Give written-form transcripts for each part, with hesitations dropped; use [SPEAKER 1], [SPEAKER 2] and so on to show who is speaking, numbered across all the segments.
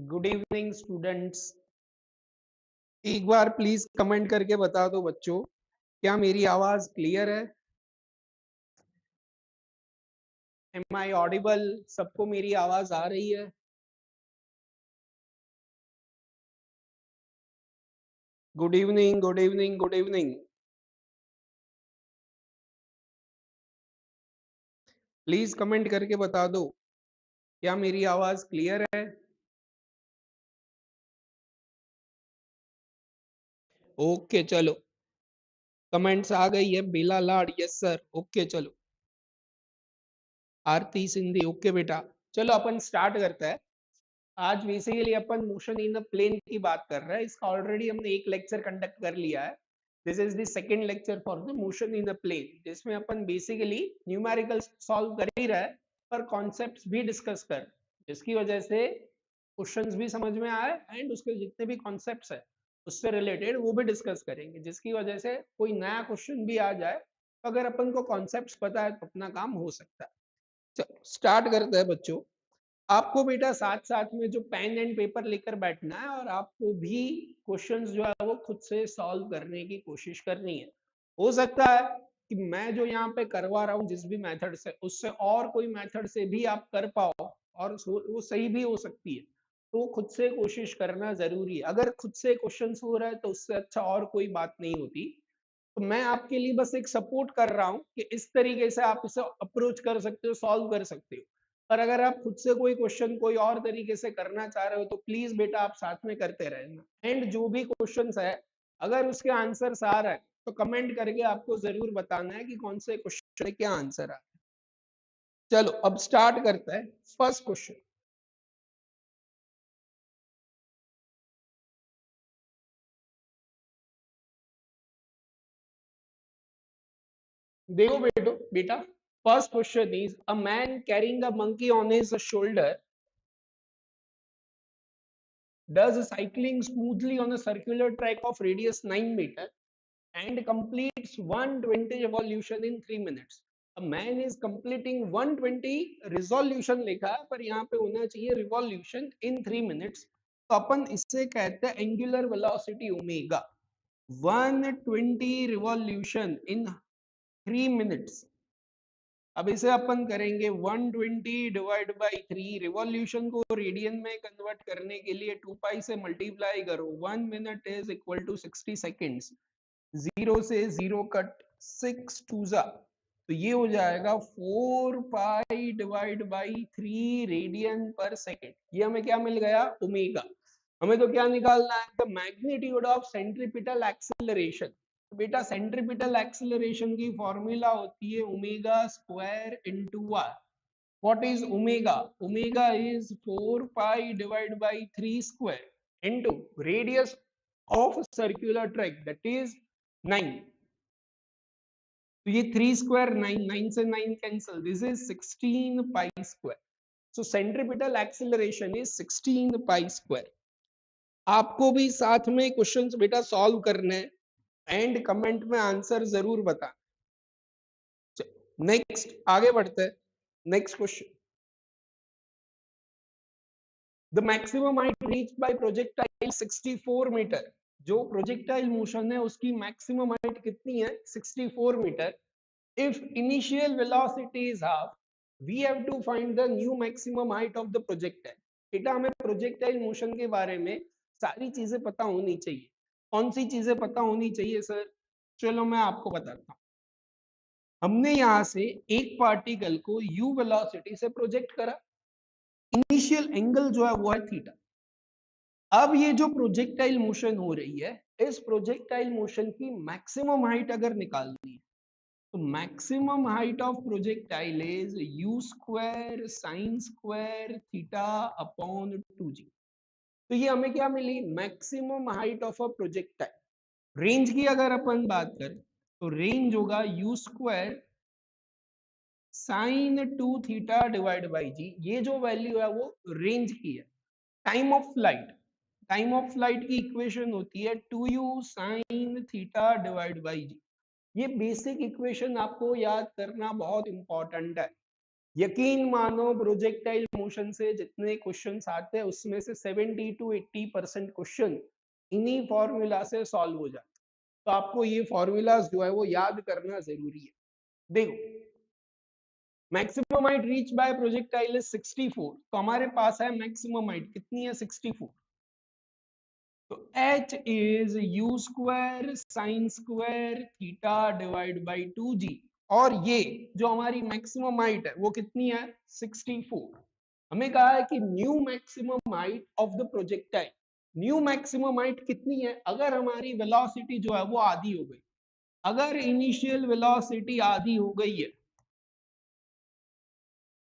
[SPEAKER 1] Good evening students. एक बार please comment करके बता दो बच्चों, क्या मेरी आवाज क्लियर है? Am I audible? सबको मेरी आवाज आ रही है? Good evening, good evening, good evening. Please comment करके बता दो, क्या मेरी आवाज क्लियर है? ओके चलो, कमेंट्स आ गई है। बेला लाड, यस सर, ओके चलो। आरती सिंधी, ओके बेटा। चलो अपन स्टार्ट करते हैं। आज बेसिकली अपन मोशन इन द प्लेन की बात कर रहे हैं। इसका ऑलरेडी हमने एक लेक्चर कंडक्ट कर लिया है। This is the second lecture for the motion in the plane, जिसमें अपन बेसिकली न्यूमेरिकल सॉल्व कर ही रहे पर कॉन्सेप्ट्स भी डिस्कस कर, जिसकी वजह से क्वेश्चंस भी समझ में आए एंड उसके जितने भी कॉन्सेप्ट्स है उससे रिलेटेड वो भी डिस्कस करेंगे, जिसकी वजह से कोई नया क्वेश्चन भी आ जाए तो अगर अपन को कॉन्सेप्ट्स पता है तो अपना काम हो सकता है। चलो स्टार्ट करते हैं बच्चों। आपको बेटा साथ साथ में जो पेन एंड पेपर लेकर बैठना है और आपको भी क्वेश्चंस जो है वो खुद से सॉल्व करने की कोशिश करनी है। हो सकता है कि मैं जो यहाँ पे करवा रहा हूँ जिस भी मेथड से, उससे और कोई मेथड से भी आप कर पाओ और वो सही भी हो सकती है। तो खुद से कोशिश करना जरूरी है। अगर खुद से क्वेश्चन हो रहा है तो उससे अच्छा और कोई बात नहीं होती। तो मैं आपके लिए बस एक सपोर्ट कर रहा हूँ कि इस तरीके से आप इसे अप्रोच कर सकते हो, सॉल्व कर सकते हो। पर अगर आप खुद से कोई क्वेश्चन कोई और तरीके से करना चाह रहे हो तो प्लीज बेटा आप साथ में करते रहना। एंड जो भी क्वेश्चंस है अगर उसके आंसर आ रहा है तो कमेंट करके आपको जरूर बताना है कि कौन से क्वेश्चन में क्या आंसर आ रहा है। चलो अब स्टार्ट करते हैं। फर्स्ट क्वेश्चन देखो बेटा। First question is a man carrying a monkey on his shoulder does cycling smoothly on a circular track of radius 9 meter and completes 120 revolution in 3 minutes. A man is completing 120 resolution लिखा है पर यहाँ पे होना चाहिए revolution in 3 minutes। तो अपन इससे कहते हैं angular velocity omega. 120 revolution in 3 minutes. अब इसे अपन करेंगे 120 डिवाइड बाई 3। रिवॉल्यूशन को रेडियन में कन्वर्ट करने के लिए 2 पाई से मल्टीप्लाई करो। 1 minute is equal to 60 seconds. 0 से 0 कट, 6 टू जा, तो ये हो जाएगा 4 पाई डिवाइड बाई 3 रेडियन पर सेकेंड। ये हमें क्या मिल गया? ओमेगा। हमें तो क्या निकालना है? The magnitude of centripetal acceleration. बेटा सेंट्रीपिटल एक्सेलरेशन की फॉर्मूला होती है omega square into R. What is omega? Omega is 4 pi divide by 3 square into radius of circular track that is 9। तो ये 3 स्क्वायर 9, 9 से 9 cancel, this is 16 pi square. So centripetal acceleration is 16 pi square. आपको भी साथ में questions बेटा solve करने हैं एंड कमेंट में आंसर जरूर बता। नेक्स्ट आगे बढ़ते हैं। Next question, the maximum height reached by projectile 64 metre. जो प्रोजेक्टाइल मोशन है उसकी मैक्सिमम हाइट कितनी है? 64 metre. if initial velocity is half, we have to find the new maximum height of the projectile। बेटा हमें प्रोजेक्टाइल मोशन के बारे में सारी चीजें पता होनी चाहिए। कौन सी चीजें पता होनी चाहिए सर? चलो मैं आपको बताता हूँ। हमने यहाँ से एक पार्टिकल को u वेलोसिटी से प्रोजेक्ट करा। इनिशियल एंगल जो है वो है थीटा। अब ये जो प्रोजेक्टाइल मोशन हो रही है, इस प्रोजेक्टाइल मोशन की मैक्सिमम हाइट अगर निकालनी है तो maximum height of projectile is u square sine square theta upon 2g। तो ये हमें क्या मिली? Maximum height of a projectile. Range की अगर अपन बात करें तो रेंज होगा u square sine 2 theta divide by G. ये जो वैल्यू है वो रेंज की है। Time of flight, time of flight की इक्वेशन होती है 2u sine theta divide by G. ये बेसिक इक्वेशन आपको याद करना बहुत इंपॉर्टेंट है। यकीन मानो प्रोजेक्टाइल मोशन से जितने क्वेश्चंस आते हैं उसमें से 70 to 80% क्वेश्चन इन्हीं फॉर्मूला से सॉल्व हो जाते हैं। तो आपको ये फॉर्मूलाज जो है वो याद करना जरूरी है। देखो, maximum height reach by projectile is 64, तो हमारे पास है मैक्सिमम हाइट कितनी है 64। तो h is u square sine square theta divide by 2g, और ये जो हमारी मैक्सिमम हाइट है वो कितनी है 64। हमें कहा है कि new maximum height of the projectile, new maximum height कितनी है अगर हमारी वेलोसिटी जो है वो आधी हो गई। अगर इनिशियल वेलोसिटी आधी हो गई है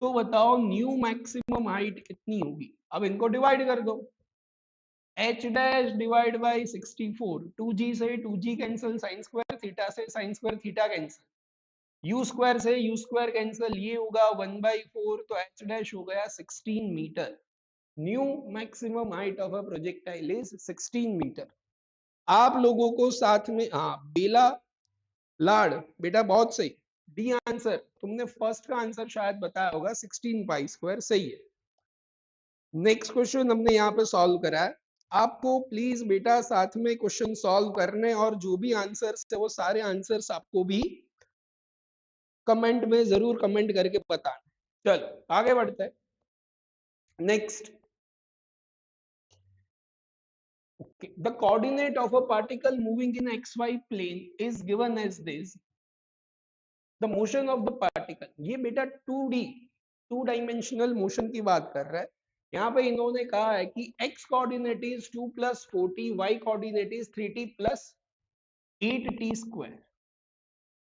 [SPEAKER 1] तो बताओ न्यू मैक्सिमम हाइट कितनी होगी। अब इनको डिवाइड कर दो, h dash divide by 64, 2g से 2g cancel, sine square theta से sine square theta cancel, u square से u स्क्वायर कैंसिल, ये होगा 1/4, तो h डैश हो गया 16 metre. New maximum height of a projectile is 16 metre. आप लोगों को साथ में हाँ बेला लाड बेटा बहुत सही, डी आंसर तुमने फर्स्ट का आंसर शायद बताया होगा 16 पाई स्क्वायर, सही है। नेक्स्ट क्वेश्चन हमने यहाँ पे सॉल्व करा है। आपको प्लीज बेटा साथ में क्वेश्चन सॉल्व करने, और जो भी आंसर्स है वो सारे आंसर्स आपको भी कमेंट में जरूर कमेंट करके बताना। चलो आगे बढ़ते हैं। Next, okay. The coordinate of a particle moving in xy plane is given as this. The motion of the particle, ये बेटा 2D, टू डायमेंशनल मोशन की बात कर रहा है। यहाँ पे इन्होंने कहा है कि x coordinate is 2 + 40, y coordinate is 3t + 8t square.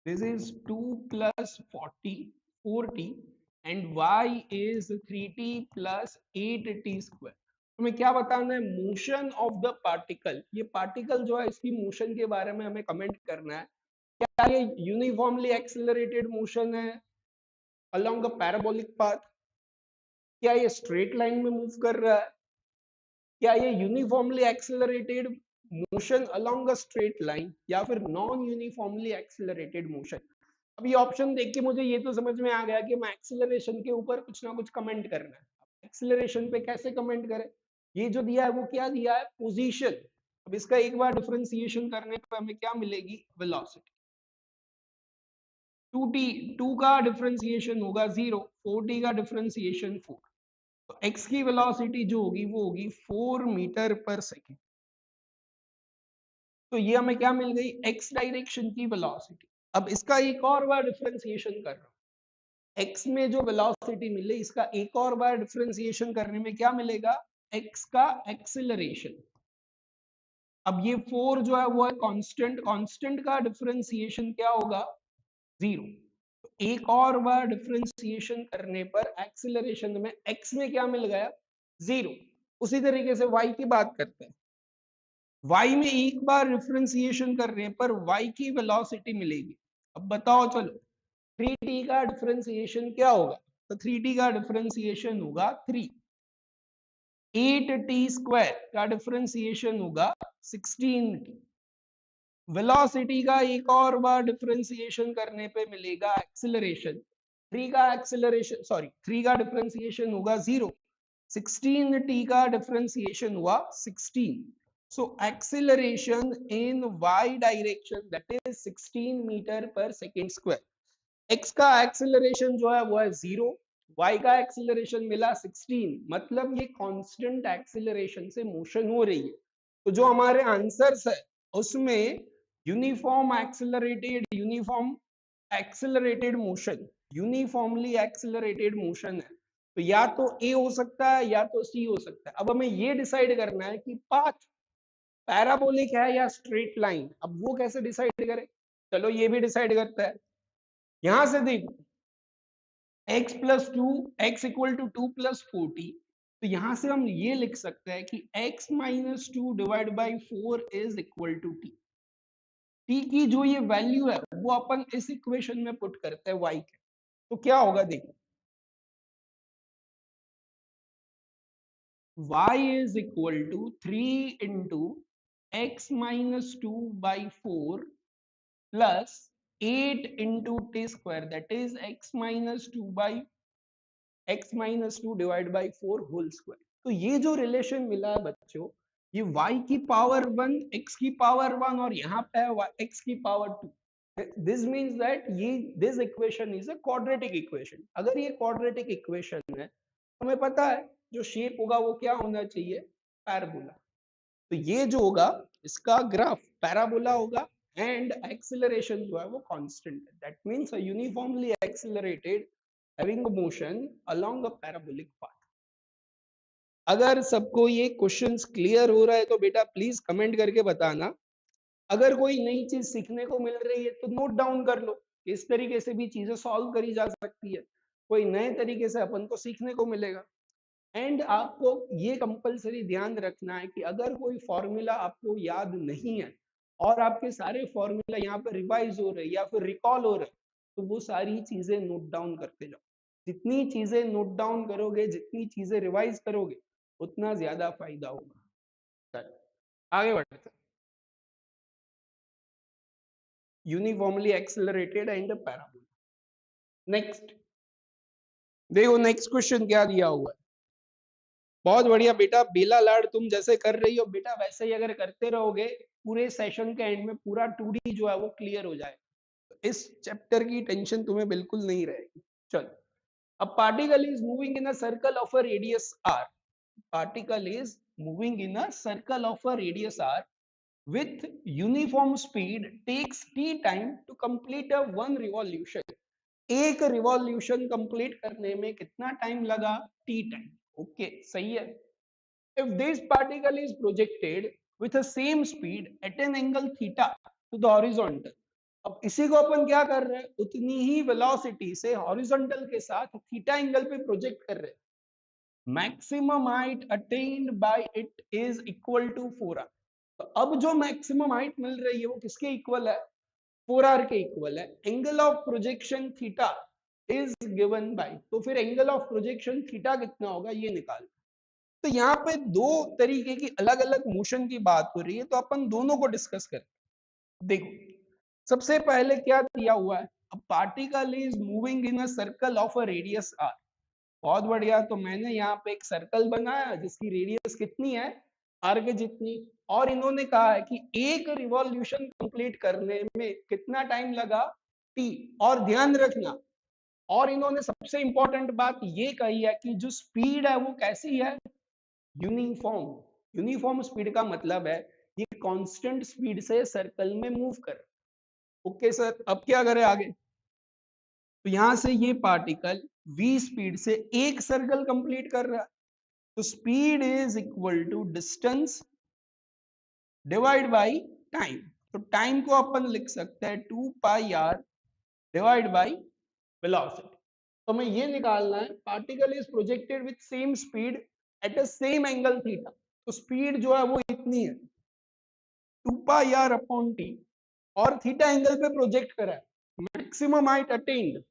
[SPEAKER 1] This is 2 + 40, 4t, and y is 3t + 8t square. हमें क्या बताना है, मोशन ऑफ द पार्टिकल। ये पार्टिकल जो है इसकी मोशन के बारे में हमें कमेंट करना है। क्या ये यूनिफॉर्मली एक्सेलरेटेड मोशन है अलोंग अ पैराबोलिक पाथ, क्या ये स्ट्रेट लाइन में मूव कर रहा है, क्या ये uniformly accelerated motion along a straight line, या फिर नॉन यूनिफॉर्मली एक्सेलरेटेड मोशन। अब ये ऑप्शन देख के मुझे ये तो समझ में आ गया कि मैं एक्सेलरेशन के ऊपर कुछ ना कुछ कमेंट करना है। एक्सेलरेशन पे कैसे कमेंट करें, ये जो दिया है वो क्या दिया है, पोजीशन। अब इसका एक बार डिफरेंशिएशन करने पे हमें क्या मिलेगी, वेलोसिटी। 2t, 2 का डिफरेंशिएशन होगा 0, 4t का डिफरेंशिएशन 4, तो x की वेलोसिटी जो होगी वो होगी 4 मीटर पर सेकेंड। तो ये हमें क्या मिल गई, x डायरेक्शन की वेलोसिटी। अब इसका एक और बार डिफरेंशिएशन कर रहा हूं, x में जो वेलोसिटी मिले इसका एक और बार डिफरेंशिएशन करने में क्या मिलेगा, x का एक्सेलरेशन। अब ये 4 जो है वो है कांस्टेंट, कांस्टेंट का डिफरेंशिएशन क्या होगा, 0। एक और बार डिफरेंशिएशन करने पर एक्सेलरेशन में x में क्या मिल गया, 0। उसी तरीके से y की बात करते हैं, y में एक बार डिफरेंशिएशन करने पर y की वेलोसिटी मिलेगी। अब बताओ चलो 3t का डिफरेंशिएशन क्या होगा, तो 3t का डिफरेंशिएशन होगा 3, 8t स्क्वायर का डिफरेंशिएशन होगा 16t। वेलोसिटी का एक और बार डिफरेंशिएशन करने पे मिलेगा एक्सेलरेशन, 3 का एक्सेलरेशन सॉरी 3 का डिफरेंशिएशन होगा 0, 16t का डिफरेंशिएशन हुआ 16। So acceleration in y direction that is 16 metre per second square. x का एक्सेलरेशन जो है वो है 0, y का एक्सेलरेशन मिला 16, मतलब ये कांस्टेंट एक्सेलरेशन से मोशन हो रही है। तो जो हमारे आंसर्स है उसमें uniform accelerated motion, uniformly accelerated motion है। तो या तो ए हो सकता है या तो सी हो सकता है। अब हमें ये डिसाइड करना है कि पाथ पैराबोलिक है या स्ट्रेट लाइन। अब वो कैसे डिसाइड करें, चलो ये भी डिसाइड करता है। यहां से देखो x + 2, x = 2 + 40, तो यहां से हम ये लिख सकते हैं कि x - 2 divide by 4 is equal to t। t की जो ये वैल्यू है वो अपन इस इक्वेशन में पुट करते हैं y के, तो क्या होगा देखो, y is equal to 3 into x minus 2 by 4 plus 8 into t square, that is x minus 2 by x minus 2 divide by 4 whole square. तो ये जो रिलेशन मिला है बच्चों, ये y की पावर 1, x की पावर 1 और यहाँ पे है x की पावर 2। दिस मीन्स दैट ये this equation is a quadratic equation. अगर ये क्वाड्रेटिक इक्वेशन है, हमें पता है जो शेप होगा वो क्या होना चाहिए, पैराबोला। तो ये जो होगा इसका ग्राफ पैराबोला होगा एंड एक्सेलरेशन जो है वो कांस्टेंट है। That means a uniformly accelerated having a motion along a parabolic path. अगर सबको ये क्वेश्चंस क्लियर हो रहा है तो बेटा प्लीज कमेंट करके बताना। अगर कोई नई चीज सीखने को मिल रही है तो नोट डाउन कर लो, इस तरीके से भी चीजें सॉल्व करी जा सकती है, कोई नए तरीके से अपन को सीखने को मिलेगा। एंड आपको ये कंपलसरी ध्यान रखना है कि अगर कोई फॉर्मूला आपको याद नहीं है और आपके सारे फॉर्मूला यहाँ पे रिवाइज हो रहे या फिर रिकॉल हो रहे, तो वो सारी चीजें नोट डाउन करते जाओ। जितनी चीजें नोट डाउन करोगे, जितनी चीजें रिवाइज करोगे, उतना ज्यादा फायदा होगा। आगे बढ़ते, uniformly accelerated and parabola. Next देखो, नेक्स्ट क्वेश्चन क्या दिया हुआ है। बहुत बढ़िया बेटा, बेला लाड तुम जैसे कर रही हो बेटा वैसे ही अगर करते रहोगे, पूरे सेशन के एंड में पूरा 2D जो है वो क्लियर हो जाए। इस चैप्टर की टेंशन तुम्हें बिल्कुल नहीं रहेगी। चलो, a particle is moving in a circle of a radius r. Particle is moving in a circle of a radius r with uniform speed takes t time to complete a one revolution. एक revolution complete करने में कितना time लगा, t time. Okay, सही है। If this particle is projected with the same speed at an angle theta to the horizontal, अब इसी को अपन क्या कर रहे हैं, उतनी ही वेलोसिटी से हॉरिजॉन्टल के साथ थीटा एंगल पे प्रोजेक्ट कर रहे हैं। Maximum height attained by it is equal to 4r। तो अब जो मैक्सिमम हाइट मिल रही है वो किसके इक्वल है, 4r के इक्वल है। Angle of projection theta is given by, तो फिर एंगल ऑफ प्रोजेक्शन थीटा कितना होगा ये निकाल। तो यहाँ पे दो तरीके की अलग अलग मोशन की बात हो रही है, तो अपन दोनों को डिस्कस करें। देखो, सबसे पहले क्या दिया हुआ है, a particle is moving in a circle of a radius r। बहुत बढ़िया, तो मैंने यहाँ पे एक सर्कल बनाया जिसकी रेडियस कितनी है, r के जितनी, और इन्होंने कहा है कि एक रिवॉल्यूशन कंप्लीट करने में कितना टाइम लगा, t। और ध्यान रखना, और इन्होंने सबसे इंपॉर्टेंट बात ये कही है कि जो स्पीड है वो कैसी है, यूनिफॉर्म। यूनिफॉर्म स्पीड का मतलब है ये कांस्टेंट स्पीड से सर्कल में मूव कर। ओके सर, अब क्या करें आगे। तो यहां से ये पार्टिकल v स्पीड से एक सर्कल कंप्लीट कर रहा है, तो speed is equal to distance divide by time. तो टाइम को अपन लिख सकते हैं 2πr डिवाइड बाई वेलोसिटी। तो हमें ये निकालना है, particle is projected with same speed at a same angle theta. तो स्पीड जो है वो इतनी है 2πr अपॉन टी, और थीटा एंगल पे प्रोजेक्ट करा है, मैक्सिमम हाइट अटेन्ड।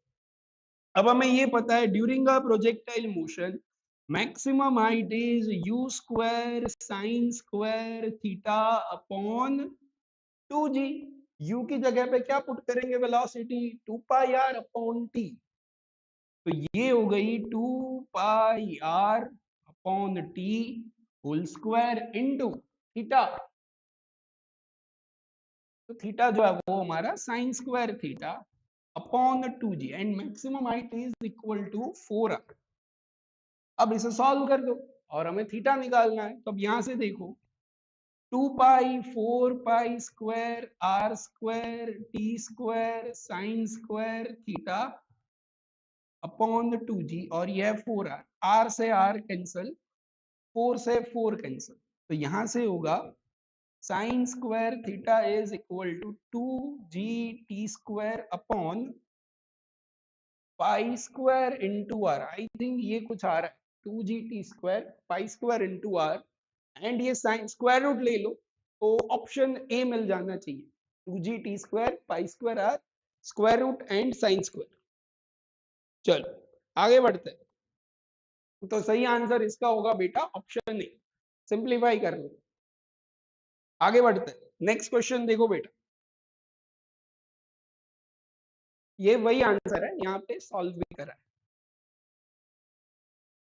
[SPEAKER 1] अब हमें ये पता है during a projectile motion maximum height is u square sine square theta upon 2g। u की जगह पे क्या पुट करेंगे, वेलोसिटी 2πr अपॉन t। तो ये हो गई 2πr upon t whole square into theta. तो थीटा जो है वो हमारा sine square theta upon 2g and maximum height is equal to 4r। अब इसे सॉल्व कर दो और हमें थीटा निकालना है। तो अब यहां से देखो, 2 पाई 4 pi square r square T square sine square theta upon 2g, और यह 4r, r से r कैंसल, 4 से 4 कैंसल। तो यहां से होगा sine square theta is equal to 2g t² upon pi square into R. I think ये कुछ आ रहा है, 2g t² pi square into R, and ये साइन स्क्वायर रूट ले लो तो ऑप्शन ए मिल जाना चाहिए, 2g t² pi square R square root and sine square. चलो आगे बढ़ते हैं। तो सही आंसर इसका होगा बेटा ऑप्शन ए, सिंप्लीफाई कर लो। आगे बढ़ते हैं, नेक्स्ट क्वेश्चन देखो बेटा, ये वही आंसर है, यहाँ पे सॉल्व भी करा है।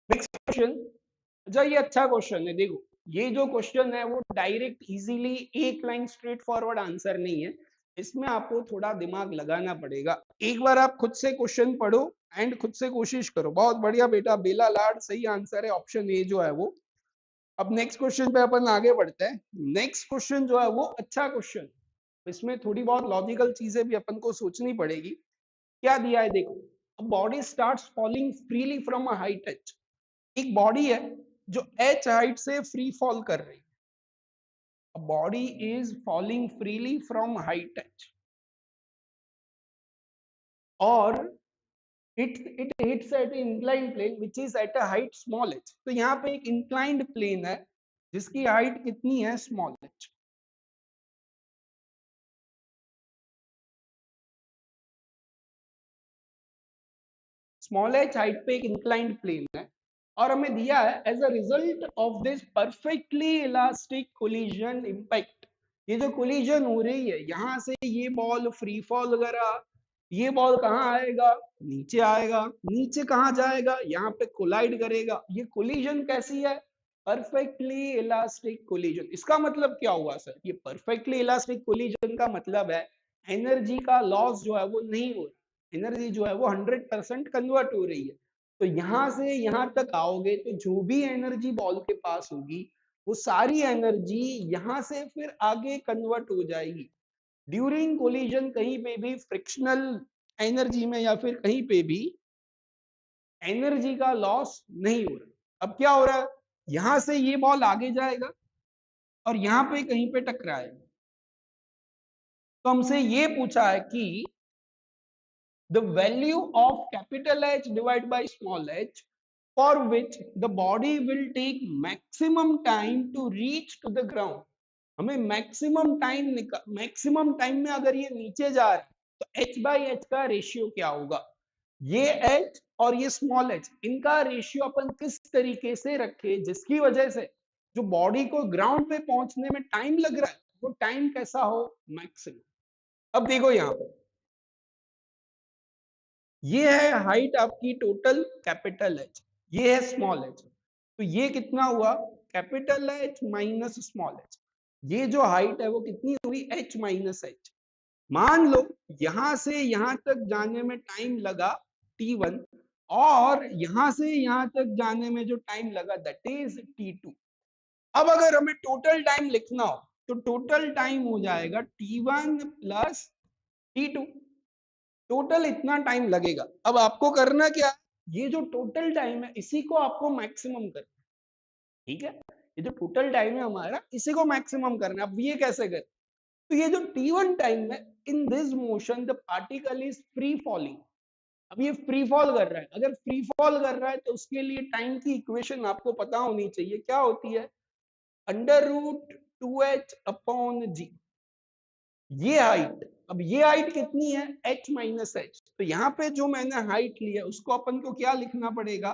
[SPEAKER 1] नेक्स्ट क्वेश्चन, अच्छा ये अच्छा क्वेश्चन है। देखो ये जो क्वेश्चन है वो डायरेक्ट इजीली एक लाइन स्ट्रेट फॉरवर्ड आंसर नहीं है, इसमें आपको थोड़ा दिमाग लगाना पड़ेगा। एक बार आप खुद से क्वेश्चन पढ़ो एंड खुद से कोशिश करो। बहुत बढ़िया बेटा, बेला लाड सही आंसर है, ऑप्शन ए जो है वो। अब नेक्स्ट क्वेश्चन पे अपन आगे बढ़ते हैं। नेक्स्ट क्वेश्चन जो है वो अच्छा क्वेश्चन, इसमें थोड़ी बहुत लॉजिकल चीजें भी अपन को सोचनी पड़ेगी। क्या दिया है देखो, a body starts falling freely from a height H. एक बॉडी है जो एच हाइट से फ्री फॉल कर रही है। A body is falling freely from height H और it hits at inclined plane which is at a height small H. तो यहाँ पे एक इंक्लाइंड प्लेन है जिसकी हाइट कितनी है, small H. Small H height पे एक इंक्लाइंड प्लेन है और हमें दिया है as a result of this perfectly elastic collision impact. ये जो कोलिजन हो रही है यहाँ से ये बॉल फ्री फॉल वगैरह, ये बॉल कहाँ आएगा, नीचे आएगा। नीचे कहाँ जाएगा, यहाँ पे कोलाइड करेगा। ये कोलिजन कैसी है, परफेक्टली इलास्टिक कोलिजन। इसका मतलब क्या हुआ सर, ये परफेक्टली इलास्टिक कोलिजन का मतलब है एनर्जी का लॉस जो है वो नहीं हो रहा, एनर्जी जो है वो 100% कन्वर्ट हो रही है। तो यहां से यहां तक आओगे तो जो भी एनर्जी बॉल के पास होगी वो सारी एनर्जी यहां से फिर आगे कन्वर्ट हो जाएगी। ड्यूरिंग कोलिजन कहीं पे भी फ्रिक्शनल एनर्जी में या फिर कहीं पे भी एनर्जी का लॉस नहीं हो रहा। अब क्या हो रहा है, यहां से ये बॉल आगे जाएगा और यहां पे कहीं पे टकराएगा। तो हमसे ये पूछा है कि the value of capital H divided by small h for which the body will take maximum time to reach to the ground। हमें मैक्सिमम टाइम में अगर ये नीचे जा रहा है तो h बाई एच का रेशियो क्या होगा। ये h और ये स्मॉल h, इनका रेशियो अपन किस तरीके से रखे जिसकी वजह से जो बॉडी को ग्राउंड पे पहुंचने में टाइम लग रहा है वो टाइम कैसा हो, मैक्सिमम। अब देखो यहाँ पे ये है हाइट आपकी टोटल कैपिटल एच, ये है स्मॉल एच। तो ये कितना हुआ, capital H minus small H. ये जो हाइट है वो कितनी हुई, एच माइनस एच। मान लो यहां से यहां तक जाने में टाइम लगा t1 और यहां से यहां तक जाने में जो टाइम लगा दैट इज t2। अब अगर हमें टोटल टाइम लिखना हो तो टोटल टाइम हो जाएगा t1 प्लस t2। टोटल इतना टाइम लगेगा। अब आपको करना क्या, ये जो टोटल टाइम है इसी को आपको मैक्सिमम करना, ठीक है। ये जो टोटल टाइम है हमारा इसी को मैक्सिमम करना है। अब ये कैसे करें, तो ये जो t1 टाइम है, in this motion the particle is free falling. अब ये फ्री फॉल कर रहा है, अगर फ्री फॉल कर रहा है तो उसके लिए टाइम की इक्वेशन आपको पता होनी चाहिए, क्या होती है, अंडर रूट 2h अपॉन जी। ये हाइट, अब ये हाइट कितनी है, h माइनस एच। तो यहाँ पे जो मैंने हाइट ली है उसको अपन को क्या लिखना पड़ेगा,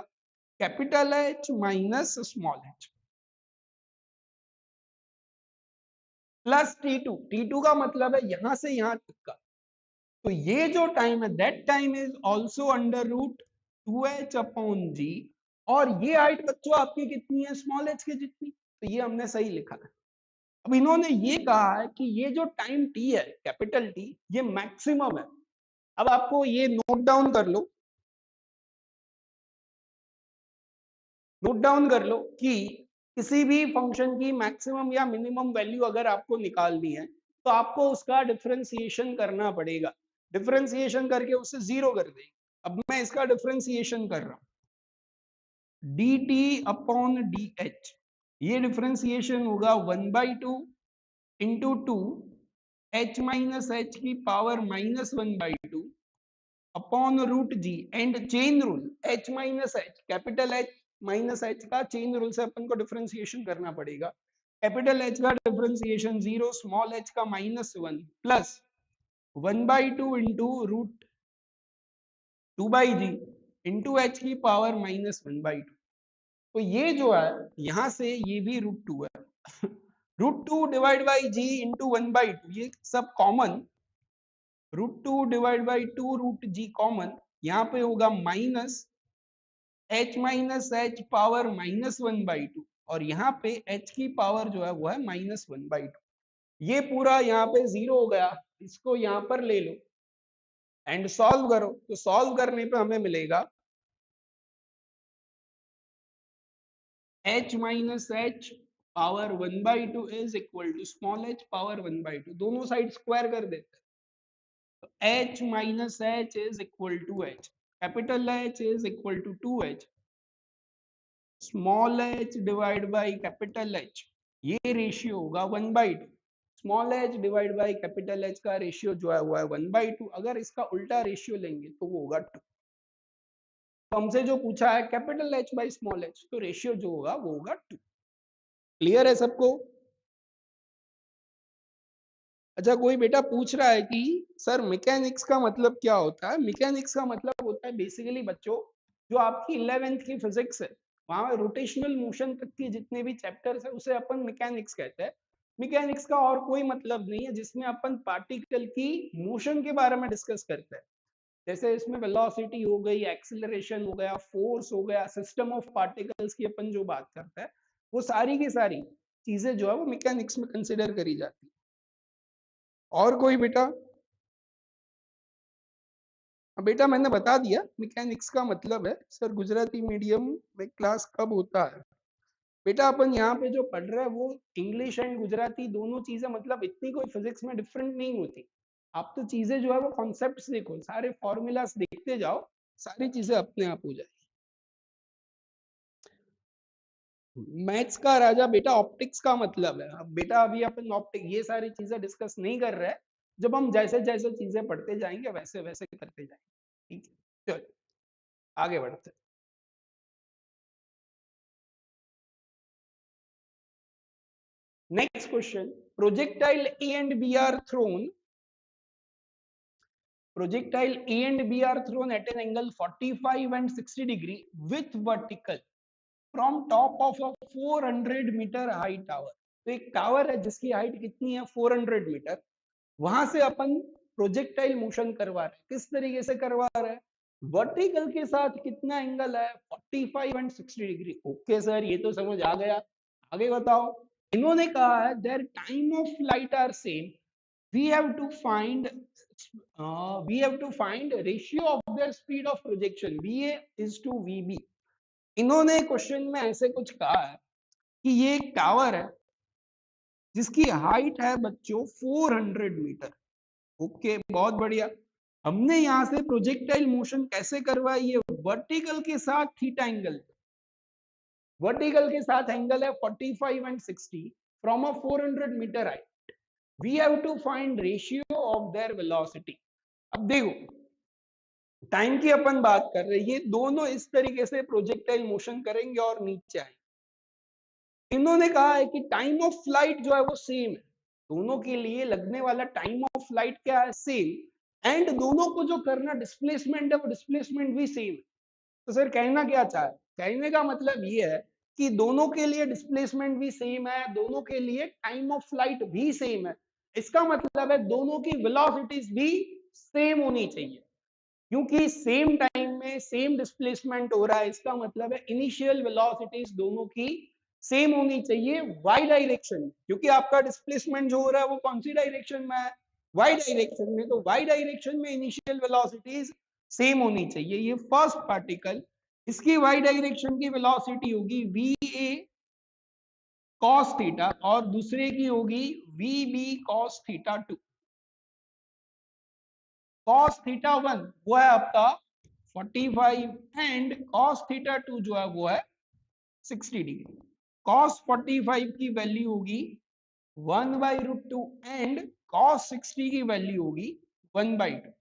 [SPEAKER 1] capital H minus small h plus T2। T2 का मतलब है यहां से यहां तक का। तो ये जो टाइम है that time is also under root 2h upon G. और ये हाइट बच्चों आपकी कितनी है, स्मॉल h की जितनी। तो ये हमने सही लिखा है। अब इन्होंने ये कहा है कि ये जो टाइम t है, कैपिटल T, ये मैक्सिमम है। अब आपको ये नोट डाउन कर लो कि किसी भी फंक्शन की मैक्सिमम या मिनिमम वैल्यू अगर आपको निकालनी है तो आपको उसका डिफरेंशिएशन करना पड़ेगा। डिफरेंशिएशन करके उसे जीरो कर देंगे। अब मैं इसका डिफरेंशिएशन कर रहा हूं, D T upon D H. ये डिफरेंशिएशन होगा 1/2 इंटू 2 एच माइनस एच की पावर -1/2 अपॉन root G and chain rule h minus H, capital H minus H का चेन रूल से अपन को डिफरेंशिएशन करना पड़ेगा। कैपिटल H का डिफरेंशिएशन 0, स्मॉल h का -1 plus 1/2 into root 2/g into h की पावर -1/2। तो ये जो है यहां से ये भी रूट 2 है root 2 divide by G into 1/2, ये सब common, root 2 divide by 2 root G common, यहाँ पे होगा minus h minus H power -1/2 और यहाँ पे h की पावर जो है वो है -1/2। ये पूरा यहाँ पे 0 हो गया, इसको यहाँ पर ले लो एंड सॉल्व करो, तो सॉल्व करने पे हमें मिलेगा h minus H power 1/2 is equal to small h power 1/2, दोनों साइड स्क्वायर कर देते हैं, तो h minus H is equal to h, capital H is equal to 2h small h divide by capital H, ये ratio होगा 1/2। Small h divide by capital H का ratio जो है वो है 1/2, अगर इसका उल्टा रेशियो लेंगे तो वो होगा 2। तो हमसे जो पूछा है capital H by small h, तो रेशियो जो होगा वो होगा 2। क्लियर है सबको? अच्छा, कोई बेटा पूछ रहा है कि सर मैकेनिक्स का मतलब क्या होता है? मैकेनिक्स का मतलब होता है बेसिकली बच्चों, जो आपकी 11th की फिजिक्स है, वहां रोटेशनल मोशन तक के जितने भी चैप्टर्स है उसे अपन मैकेनिक्स कहते हैं। मैकेनिक्स का और कोई मतलब नहीं है, जिसमें अपन पार्टिकल की मोशन के बारे में डिस्कस करते हैं। जैसे इसमें वेलोसिटी हो गई, एक्सीलरेशन हो गया, फोर्स हो गया, सिस्टम ऑफ पार्टिकल्स की अपन जो बात करते हैं, वो सारी की सारी चीजें जो है वो मैकेनिक्स में कंसिडर करी जाती है। और कोई बेटा? बेटा मैंने बता दिया मैकेनिक्स का मतलब है। सर गुजराती मीडियम में क्लास कब होता है? बेटा अपन यहाँ पे जो पढ़ रहे हैं वो इंग्लिश एंड गुजराती दोनों चीजें, मतलब इतनी कोई फिजिक्स में डिफरेंट नहीं होती। आप तो चीजें जो है वो कॉन्सेप्ट्स देखो, सारे फॉर्मूलाज देखते जाओ, सारी चीजें अपने आप हो जाएगी। मैथ्स का राजा बेटा ऑप्टिक्स का मतलब है। अब बेटा अभी अपन ऑप्टिक ये सारी चीजें डिस्कस नहीं कर रहे हैं, जब हम जैसे जैसे चीजें पढ़ते जाएंगे वैसे वैसे करते जाएंगे। ठीक है, चलो आगे बढ़ते हैं। Next question, projectile A and B are thrown. Projectile A and B are thrown at an angle 45 and 60 degree with vertical from top of a 400 metre high tower. तो एक टावर है जिसकी हाइट कितनी है 400 मीटर, वहां से अपन projectile motion करवा रहे हैं। किस तरीके से करवा रहे हैं? वर्टिकल के साथ कितना एंगल है 45 एंड 60 डिग्री। ओके सर, ये तो समझ आ गया, आगे बताओ। इन्होंने कहा है their time of flight are same, we have to find ratio of their speed of projection, va is to vb। इन्होंने क्वेश्चन में ऐसे कुछ कहा है कि ये एक टावर है जिसकी हाइट है बच्चों 400 मीटर। ओके, बहुत बढ़िया। हमने यहां से प्रोजेक्टाइल मोशन कैसे करवाई? ये वर्टिकल के साथ थीटा एंगल, वर्टिकल के साथ एंगल है 45 and 60 from a 400 metre height. We have to find ratio of their velocity. अब देखो, टाइम की अपन बात कर रहे हैं, ये दोनों इस तरीके से प्रोजेक्टाइल मोशन करेंगे और नीचे आएंगे। इन्होंने कहा है कि टाइम ऑफ फ्लाइट जो है वो सेम है, दोनों के लिए लगने वाला टाइम ऑफ फ्लाइट क्या है? सेम। एंड दोनों को जो करना डिस्प्लेसमेंट है वो डिस्प्लेसमेंट भी सेम है। तो सर कहना क्या चाह है? कहने का मतलब ये है कि दोनों के लिए डिस्प्लेसमेंट भी सेम है, दोनों के लिए टाइम ऑफ फ्लाइट भी सेम है। इसका मतलब है दोनों की वेलोसिटीज भी सेम होनी चाहिए, क्योंकि सेम टाइम में सेम डिस्प्लेसमेंट हो रहा है। इसका मतलब है इनिशियल वेलोसिटीज दोनों की सेम होनी चाहिए वाई डायरेक्शन में, क्योंकि आपका डिस्प्लेसमेंट जो हो रहा है वो कौन सी डायरेक्शन में है? वाई डायरेक्शन में। तो वाई डायरेक्शन में इनिशियल वेलोसिटीज सेम होनी चाहिए। ये फर्स्ट पार्टिकल, इसकी वाई डायरेक्शन की वेलोसिटी होगी वी ए कॉस थीटा और दूसरे की होगी V B cos theta 2। cos theta 1 वो है आपका 45 एंड cos थीटा 2 जो है वो है 60 डिग्री। cos 45 की वैल्यू होगी 1/√2 एंड cos 60 की वैल्यू होगी 1/2।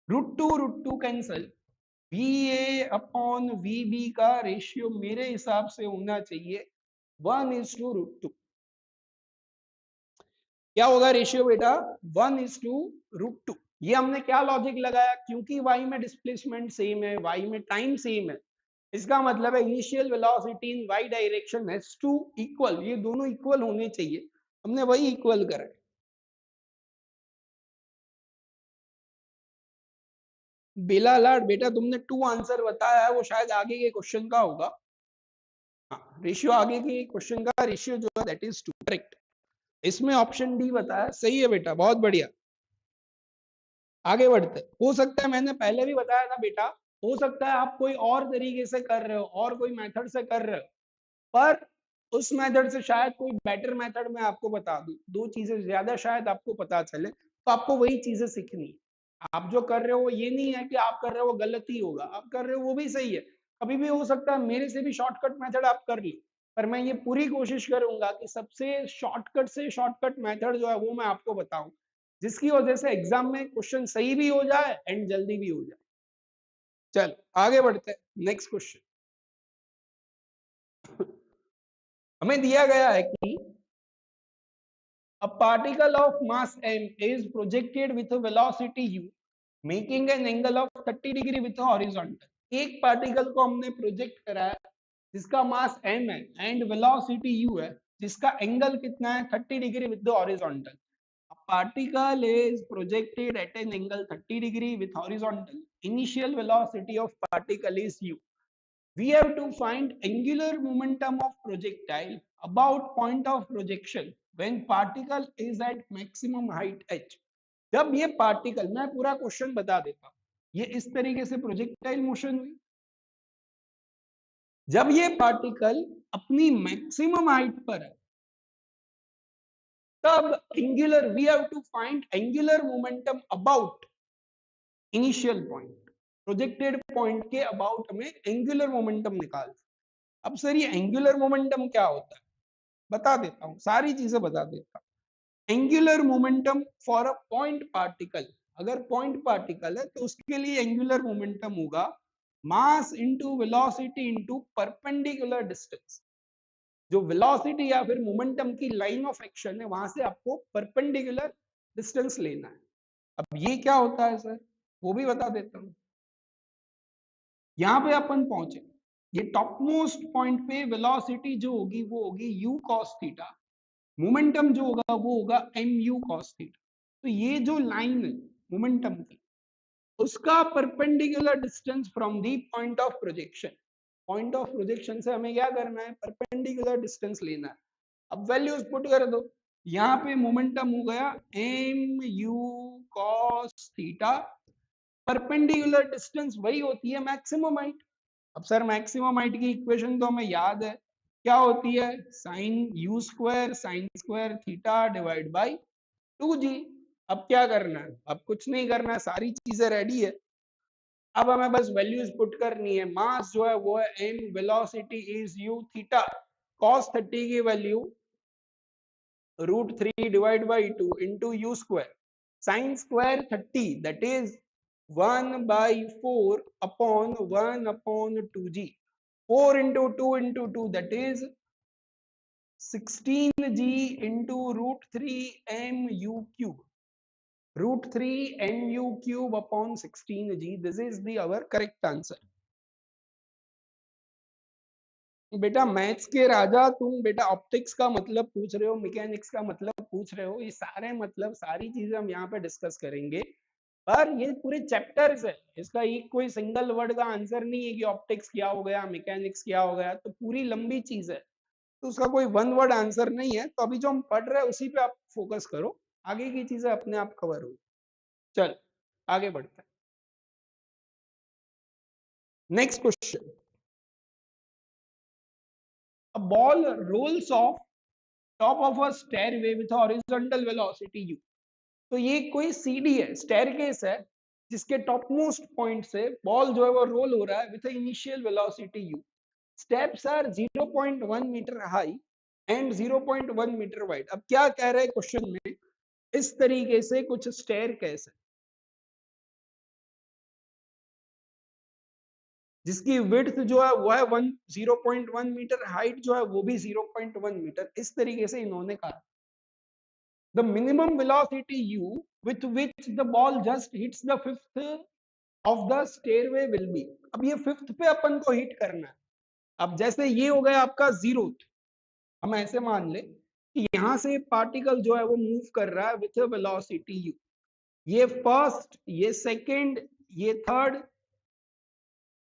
[SPEAKER 1] √2 कैंसल, VA अपॉन VB का रेशियो मेरे हिसाब से होना चाहिए 1:√2। क्या होगा रेशियो बेटा? 1:√2। ये हमने क्या लॉजिक लगाया? क्योंकि y में डिस्प्लेसमेंट सेम है, y में टाइम सेम है, इसका मतलब है initial velocity in y direction has to equal, ये दोनों इक्वल होने चाहिए, हमने वही इक्वल करा है। बेलालाट बेटा तुमने 2 आंसर बताया है, वो शायद आगे के क्वेश्चन का होगा। हाँ, रेशियो आगे के क्वेश्चन का रेशियो जो है दैट इज 2, करेक्ट। इसमें ऑप्शन डी बताया, सही है बेटा, बहुत बढ़िया। आगे बढ़ते, हो सकता है मैंने पहले भी बताया था बेटा, हो सकता है आप कोई और तरीके से कर रहे हो और कोई मेथड से कर रहे हो, पर उस मेथड से शायद कोई बेटर मेथड मैं आपको बता दूं, दो चीजें ज्यादा शायद आपको पता चले, तो आपको वही चीजें सीखनी है। आप जो कर रहे हो ये नहीं है कि आप कर रहे हो वो गलत ही होगा, आप कर रहे हो वो भी सही है। कभी भी हो सकता है मेरे से भी शॉर्टकट मेथड आप कर ली, पर मैं ये पूरी कोशिश करूंगा कि सबसे शॉर्टकट से शॉर्टकट मेथड जो है वो मैं आपको बताऊं, जिसकी वजह से एग्जाम में क्वेश्चन सही भी हो जाए एंड जल्दी भी हो जाए। चल आगे बढ़ते हैं, नेक्स्ट क्वेश्चन। हमें दिया गया है कि a particle of mass m is projected with a velocity u making an angle of 30 degree with a horizontal। एक पार्टिकल को हमने प्रोजेक्ट करा है जिसका मास m है एंड वेलोसिटी u है, जिसका एंगल कितना है 30 degree with the horizontal. A particle is projected at an angle 30 degree with horizontal. Initial velocity of particle is u. We have to find angular momentum of projectile about point of projection when particle is at maximum height h। जब ये particle, मैं पूरा question बता देता हूं, ये इस तरीके से प्रोजेक्टाइल मोशन हुई, जब ये पार्टिकल अपनी मैक्सिमम हाइट पर है तब angular, we have to find angular momentum about initial point, projected point के अबाउट हमें एंगुलर मोमेंटम निकाल। अब सर ये एंगुलर मोमेंटम क्या होता है, बता देता हूं, सारी चीजें बता देता हूं। Angular momentum for a point particle, अगर पॉइंट पार्टिकल है तो उसके लिए एंगुलर मोमेंटम होगा mass into velocity into perpendicular distance. जो वेलोसिटी या फिर मोमेंटम की लाइन ऑफ एक्शन है वहां से आपको परपेंडिकुलर डिस्टेंस लेना है। अब ये क्या होता है सर, वो भी बता देता हूं। यहां पे अपन पहुंचे, ये टॉप मोस्ट पॉइंट पे वेलोसिटी जो होगी वो होगी u cos थीटा, मोमेंटम जो होगा वो होगा mu cos थीटा। तो ये जो लाइन है मोमेंटम की, उसका perpendicular distance from the point of projection, point of projection से हमें क्या करना है, परपेंडिकुलर डिस्टेंस लेना है। अब वैल्यूज पुट कर दो, यहाँ पे मोमेंटम हो गया mu cos theta, perpendicular distance वही होती है मैक्सिमम हाइट। अब सर मैक्सिमम हाइट की इक्वेशन तो हमें याद है, क्या होती है, sine U square sine square theta divide by 2g। अब क्या करना है, अब कुछ नहीं करना है, सारी चीजें रेडी है। अब हमें बस वैल्यूज पुट करनी है, मास जो है वो है m, velocity is u, theta cos 30 की value √3 divide by 2 into U square, sine square 30 that is 1/4 upon 1/2g, 4 into 2 into 2 that is 16g into √3 mu cube, √3 mu cube upon 16g, this is the our correct answer। बेटा maths के राजा तुम, बेटा optics का मतलब पूछ रहे हो, mechanics का मतलब पूछ रहे हो, ये सारे मतलब सारी चीजें हम यहाँ पे डिस्कस करेंगे, पर ये पूरे चैप्टर्स है, इसका एक कोई सिंगल वर्ड का आंसर नहीं है कि ऑप्टिक्स क्या हो गया मैकेनिक्स क्या हो गया, तो पूरी लंबी चीज है, तो उसका कोई वन वर्ड आंसर नहीं है। तो अभी जो हम पढ़ रहे हैं उसी पे आप फोकस करो, आगे की चीजें अपने आप कवर हो। चल आगे बढ़ते हैं, next question. A ball rolls off top of a stairway with horizontal velocity u। तो ये कोई सीढ़ी है, स्टेयरकेस है, जिसके टॉप मोस्ट पॉइंट से बॉल जो है वो रोल हो रहा है with initial velocity u। Steps are 0.1 metre high and 0.1 metre wide. अब क्या कह रहे हैं क्वेश्चन में, इस तरीके से कुछ स्टेयरकेस है जिसकी विड्थ जो है वो है 0.1 मीटर, हाइट जो है वो भी 0.1 मीटर, इस तरीके से इन्होंने कहा। The minimum velocity u with which the ball just hits the fifth of the stairway will be। अब ये फिफ्थ पे अपन को हिट करना है। अब जैसे ये हो गया आपका जीरोथ, हम ऐसे मान ले कि यहाँ से पार्टिकल जो है वो मूव कर रहा है विथ वेलोसिटी u, ये फर्स्ट, ये सेकंड, ये थर्ड,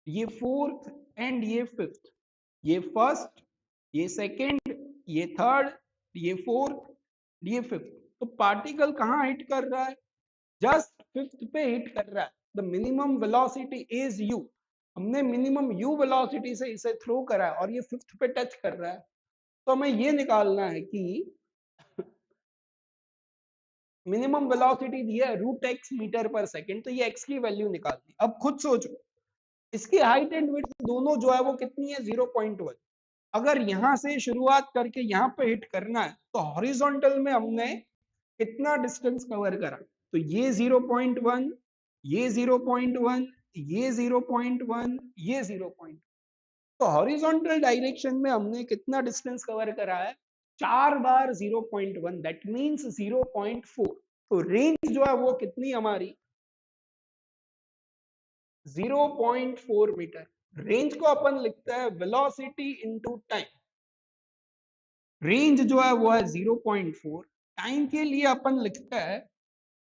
[SPEAKER 1] ये फोर्थ एंड ये फिफ्थ। ये फर्स्ट, ये सेकंड, ये थर्ड, ये फोर्थ, ये फिफ्थ। तो पार्टिकल कहाँ हिट कर रहा है? जस्ट फिफ्थ पे हिट कर रहा है। The minimum velocity is you. हमने मिनिमम यू वेलोसिटी से इसे थ्रो करा है और ये फिफ्थ पे टच कर रहा है। तो हमें ये निकालना है कि मिनिमम वेलोसिटी दी है √x मीटर पर सेकंड, तो ये x की वैल्यू निकाल दी। अब खुद सोचो, इसकी हाइट एंड विड्थ दोनों जो है वो कितनी है? 0.1। अगर यहां से शुरुआत करके यहाँ पे हिट करना है तो हॉरिजॉन्टल में हमने कितना डिस्टेंस कवर करा? तो ये 0.1, ये 0.1, ये 0.1, ये 0.1। तो हॉरिजॉन्टल डायरेक्शन में हमने कितना डिस्टेंस कवर करा है? 4 बार 0.1, दैट मींस 0.4। तो रेंज जो है वो कितनी हमारी? 0.4 मीटर। रेंज को अपन लिखते हैं वेलोसिटी इनटू टाइम। रेंज जो है वो है 0.4। टाइम के लिए अपन लिखते हैं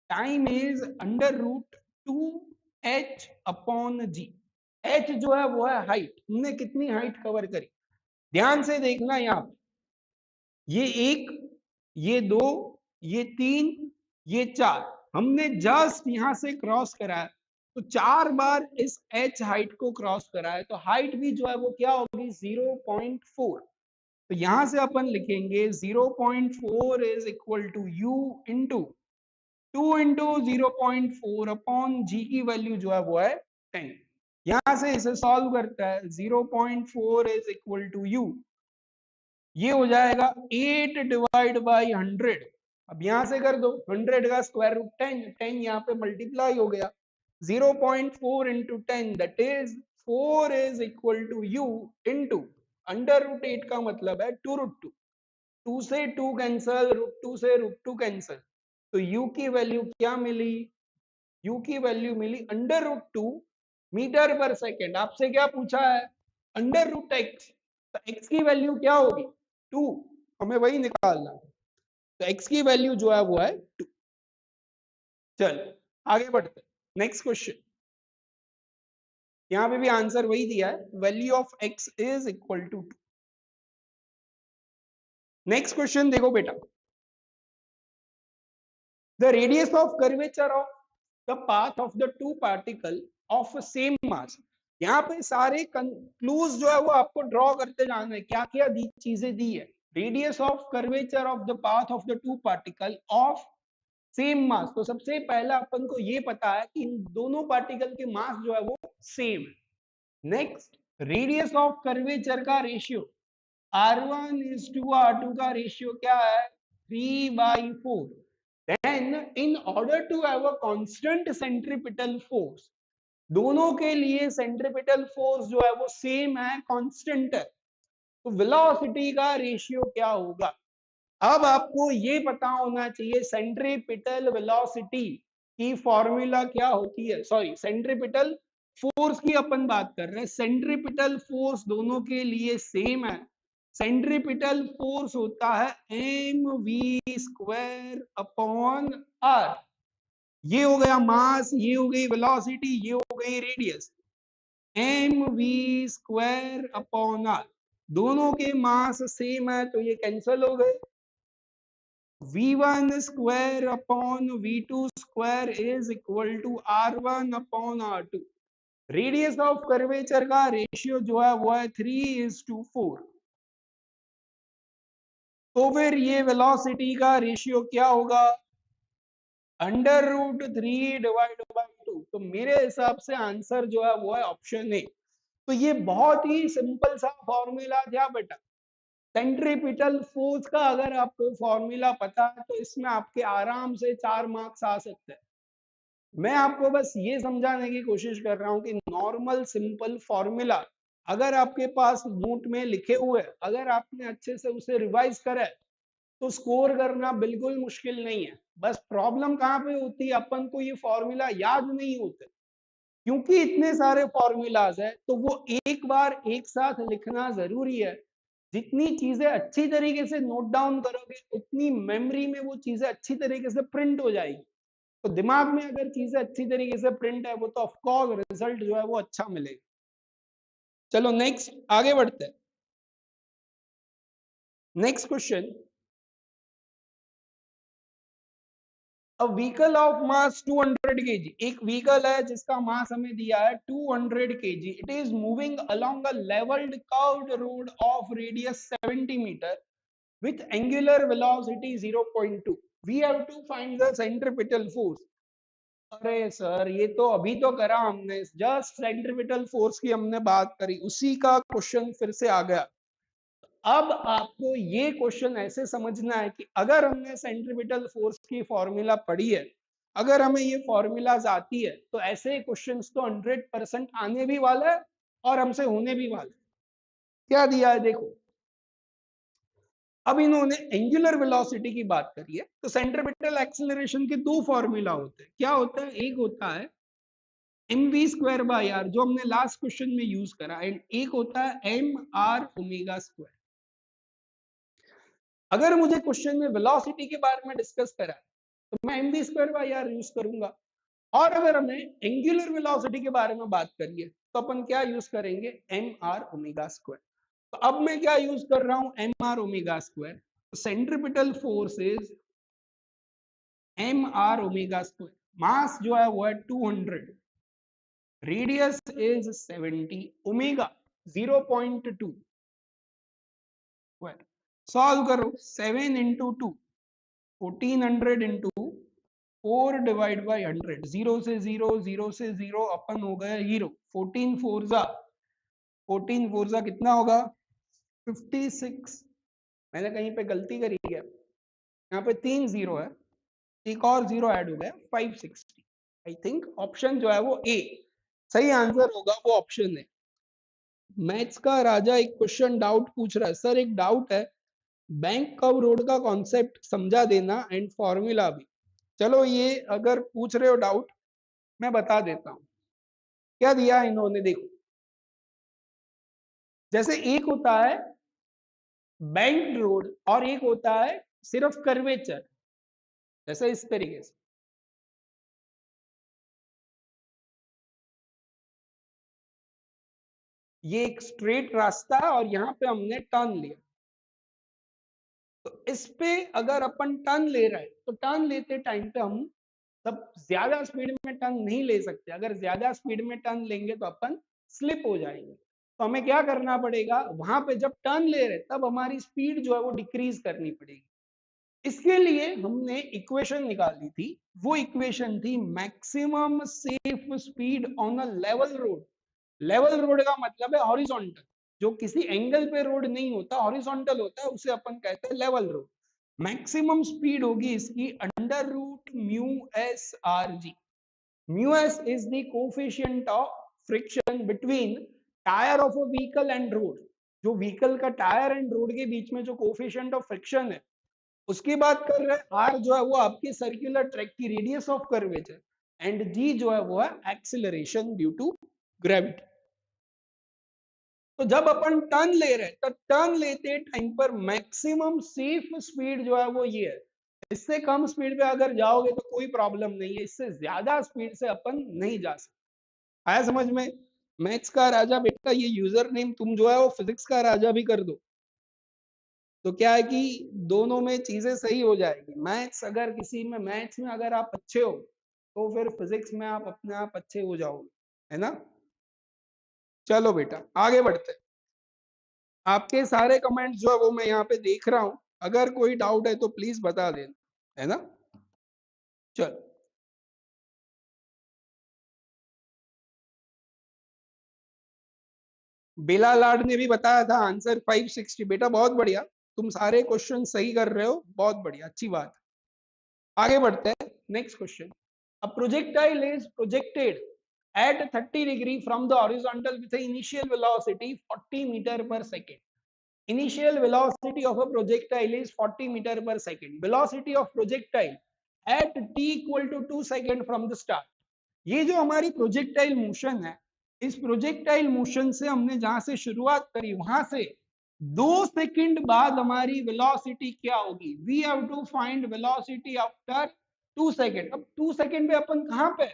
[SPEAKER 1] time is √2h upon G. h जो है वो है हाइट। हमने कितनी हाइट कवर करी? ध्यान से देखना, यहाँ ये 1, ये 2, ये 3, ये 4, हमने जस्ट यहां से क्रॉस करा है। तो 4 बार इस h हाइट को क्रॉस करा है, तो हाइट भी जो है वो क्या होगी? 0.4। तो यहां से अपन लिखेंगे 0.4 is equal to u into 2 into 0.4 upon G की वैल्यू जो है वो है 10। यहां से इसे सॉल्व करता है 0.4 इज इक्वल टू u, ये हो जाएगा 8 डिवाइड बाई 100। अब यहां से कर दो, 100 का स्क्वायर रूट 10, 10 यहाँ पे मल्टीप्लाई हो गया। 0.4 into 10 that is 4 is equal to u into √8 का मतलब है 2√2। 2 से 2 कैंसल, √2 से √2 कैंसल। तो u की वैल्यू क्या मिली? u की वैल्यू मिली √2 मीटर पर सेकेंड। आपसे क्या पूछा है? √x। तो x की वैल्यू क्या होगी? 2। हमें वही निकालना है। तो x की वैल्यू जो है वो है 2। चल आगे बढ़ते, नेक्स्ट क्वेश्चन। यहां पे भी आंसर वही दिया है, value of x is equal to 2। Next question देखो बेटा, the radius of curvature of the path of the two particle of same mass. यहाँ पे सारे क्लूज जो है वो आपको ड्रॉ करते जाना है, क्या क्या दी चीजें दी है। Radius of curvature of the path of the two particle of same मास। तो सबसे पहला अपन को ये पता है कि इन दोनों पार्टिकल के मास जो है वो सेम है। नेक्स्ट, रेडियस ऑफ कर्वेचर का ratio R1 is to R2 का रेशियो क्या है? 3/4। Then in order to have a constant centripetal force, दोनों के लिए सेंट्रीपिटल फोर्स जो है वो सेम है, कांस्टेंट है। तो वेलोसिटी का रेशियो क्या होगा? अब आपको ये पता होना चाहिए सेंट्रीपिटल वेलोसिटी की फॉर्मूला क्या होती है। सॉरी, सेंट्रीपिटल फोर्स की अपन बात कर रहे हैं। सेंट्रीपिटल फोर्स दोनों के लिए सेम है। सेंट्रीपिटल फोर्स होता है mv² अपॉन r। ये हो गया मास, ये हो गई वेलोसिटी, ये हो गई रेडियस। mv² अपॉन r, दोनों के मास सेम है तो ये कैंसल हो गए। v1² upon v2² is equal to r1 upon r2। Radius of curvature का रेशियो जो है वो है 3:4। तो फिर ये वेलोसिटी का रेशियो क्या होगा? √3 डिवाइड बाई 2। तो मेरे हिसाब से आंसर जो है वो है ऑप्शन ए। तो ये बहुत ही सिंपल सा फॉर्मूला था बेटा। सेंट्रीपिटल फोर्स का अगर आपको फॉर्मूला पता है तो इसमें आपके आराम से 4 मार्क्स आ सकते हैं। मैं आपको बस ये समझाने की कोशिश कर रहा हूं कि नॉर्मल सिंपल फॉर्मूला अगर आपके पास नोट में लिखे हुए, अगर आपने अच्छे से उसे रिवाइज करा है तो स्कोर करना बिल्कुल मुश्किल नहीं है। बस प्रॉब्लम कहाँ पे होती है, अपन को ये फॉर्मूला याद नहीं होते क्योंकि इतने सारे फॉर्मूलाज है, तो वो एक बार एक साथ लिखना जरूरी है। जितनी चीजें अच्छी तरीके से नोट डाउन करोगे उतनी मेमोरी में वो चीजें अच्छी तरीके से प्रिंट हो जाएगी। तो दिमाग में अगर चीजें अच्छी तरीके से प्रिंट है वो तो ऑफकोर्स रिजल्ट जो है वो अच्छा मिलेगा। चलो नेक्स्ट आगे बढ़ते हैं। Next question, a vehicle of mass 200 kg, एक व्हीकल है जिसका मास हमें दिया है 200 kg, it is moving along a levelled curved road of radius 70 metre with angular velocity 0.2, we have to find the centripetal force। अरे sir ये तो अभी तो करा हमने, जस्ट सेंट्रीपिटल फोर्स की हमने बात करी, उसी का क्वेश्चन फिर से आ गया। अब आपको ये क्वेश्चन ऐसे समझना है कि अगर हमने सेंट्रीपिटल फोर्स की फॉर्मूला पढ़ी है, अगर हमें ये फॉर्मूलाज आती है, तो ऐसे क्वेश्चंस तो 100% आने भी वाला है और हमसे होने भी वाला है। क्या दिया है देखो, अब इन्होंने एंगुलर वेलोसिटी की बात करी है, तो सेंट्रीपिटल एक्सीलरेशन के दो फॉर्मूला होते हैं। क्या होता है, एक होता है mv²/r जो हमने लास्ट क्वेश्चन में यूज करा, एंड एक होता है mr⍵²। अगर मुझे क्वेश्चन में वेलोसिटी के बारे में डिस्कस करा है तो मैं mv²/r यूज करूंगा, और अगर हमें एंगुलर वेलोसिटी के बारे में बात करिए तो अपन क्या यूज करेंगे, mr⍵²। तो अब मैं क्या यूज कर रहा हूं, mr⍵²। Centripetal force is mr⍵², मास जो है वो है 200, रेडियस इज 70, ओमेगा 0.2। सॉल्व करो, 7 इंटू 2 1400 इंटू 4 डिवाइड बाई 100, 0 से 0, 0 से 0 अपन हो गया 0, 14 फोरजा, 14 फोरजा कितना होगा 56। मैंने कहीं पे गलती करी है, यहाँ पे 3 0 है, एक और 0 ऐड हो गया 560। आई थिंक ऑप्शन जो है वो ए सही आंसर होगा, वो ऑप्शन है। मैथ्स का राजा एक क्वेश्चन डाउट पूछ रहा है, सर एक डाउट है, बैंक कव रोड का कॉन्सेप्ट समझा देना एंड फॉर्मूला भी। चलो ये अगर पूछ रहे हो डाउट, मैं बता देता हूं क्या दिया इन्होंने। देखो, जैसे एक होता है बैंक रोड और एक होता है सिर्फ कर्वेचर, जैसे इस तरीके से, ये एक स्ट्रेट रास्ता है और यहां पे हमने टर्न लिया, तो इस पे अगर अपन टर्न ले रहे हैं तो टर्न लेते टाइम पे हम तब ज्यादा स्पीड में टर्न नहीं ले सकते, अगर ज्यादा स्पीड में टर्न लेंगे तो अपन स्लिप हो जाएंगे। तो हमें क्या करना पड़ेगा, वहां पे जब टर्न ले रहे तब हमारी स्पीड जो है वो डिक्रीज करनी पड़ेगी। इसके लिए हमने इक्वेशन निकाली थी, वो इक्वेशन थी maximum safe speed on a level road. Level road का मतलब है हॉरिजॉन्टल, जो किसी एंगल पे रोड नहीं होता, हॉरिजॉन्टल होता है, उसे अपन कहते हैं लेवल रोड। मैक्सिमम स्पीड होगी इसकी under root mu S R G. Mu S is the coefficient of friction between tyre of a vehicle and road, जो व्हीकल का टायर एंड रोड के बीच में जो कोफिशिएंट ऑफ फ्रिक्शन है उसकी बात कर रहे हैं। आर जो है वो आपकी सर्कुलर ट्रैक की रेडियस ऑफ कर्वेचर, एंड जी जो है वो है एक्सीलरेशन ड्यू टू ग्रेविटी। तो जब अपन टर्न ले रहे हैं तो टर्न लेते टाइम पर मैक्सिमम सेफ स्पीड जो है वो ये है। इससे कम स्पीड पे अगर जाओगे तो कोई प्रॉब्लम नहीं है, इससे ज्यादा स्पीड से अपन नहीं जा सकते। आया समझ में। मैथ्स का राजा बेटा, ये यूजर नेम तुम जो है वो फिजिक्स का राजा भी कर दो, तो क्या है कि दोनों में चीजें सही हो जाएगी। मैथ्स अगर किसी में, मैथ्स में अगर आप अच्छे हो तो फिर फिजिक्स में आप अपने आप अच्छे हो जाओगे, है ना। चलो बेटा आगे बढ़ते हैं। आपके सारे कमेंट्स जो है वो मैं यहाँ पे देख रहा हूं, अगर कोई डाउट है तो प्लीज बता देना, है ना। चलो, बेला लाड ने भी बताया था आंसर 560। बेटा बहुत बढ़िया, तुम सारे क्वेश्चन सही कर रहे हो, बहुत बढ़िया, अच्छी बात। आगे बढ़ते हैं, next question. A projectile is projected at 30 degree from the horizontal with the initial velocity 40 meter per second. Initial velocity of a projectile is 40 meter per second. Velocity of projectile at t equal to 2 second from the start. ये जो हमारी projectile motion है, इस projectile motion से हमने जहां से शुरुआत करी वहां से 2 सेकंड बाद हमारी वेलोसिटी क्या होगी। We have to find velocity after 2 second. अब 2 सेकंड पे अपन कहाँ पे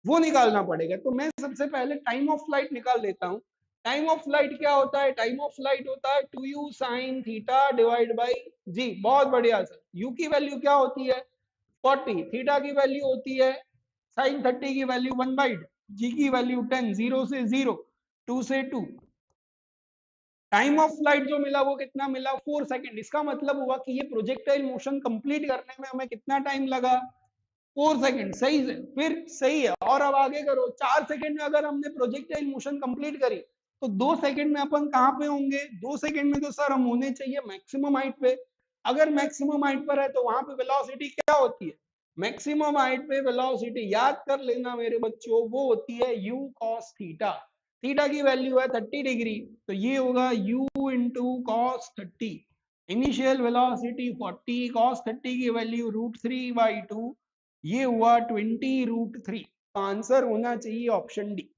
[SPEAKER 1] वो निकालना पड़ेगा। तो मैं सबसे पहले टाइम ऑफ फ्लाइट निकाल लेता हूँ। टाइम ऑफ फ्लाइट क्या होता है? टाइम ऑफ फ्लाइट होता है 2u sin theta divide by G. बहुत बढ़िया सर। u की वैल्यू क्या होती है? 40। थीटा की वैल्यू होती है sin 30 की वैल्यू 1/2। जी की वैल्यू 10। 0 से 0, 2 से 2। टाइम ऑफ फ्लाइट जो मिला वो कितना मिला? 4 सेकंड। इसका मतलब हुआ कि ये प्रोजेक्टाइल मोशन कंप्लीट करने में हमें कितना टाइम लगा? 4 सेकंड। सही से फिर सही है। और अब आगे करो। 4 सेकंड में अगर हमने प्रोजेक्टाइल मोशन कंप्लीट करी तो 2 सेकंड में अपन कहां पे होंगे? 2 सेकंड में तो सर हम होने चाहिए मैक्सिमम हाइट पे। अगर मैक्सिमम हाइट पर है तो वहां पे वेलोसिटी क्या होती है? मैक्सिमम हाइट पे वेलोसिटी याद कर लेना मेरे बच्चों, वो होती है u cos थीटा। थीटा की वैल्यू है 30 डिग्री, तो ये होगा u into cos 30। Initial velocity 40, cos 30 की वैल्यू √3/2, ये हुआ 20√3। तो आंसर होना चाहिए ऑप्शन डी।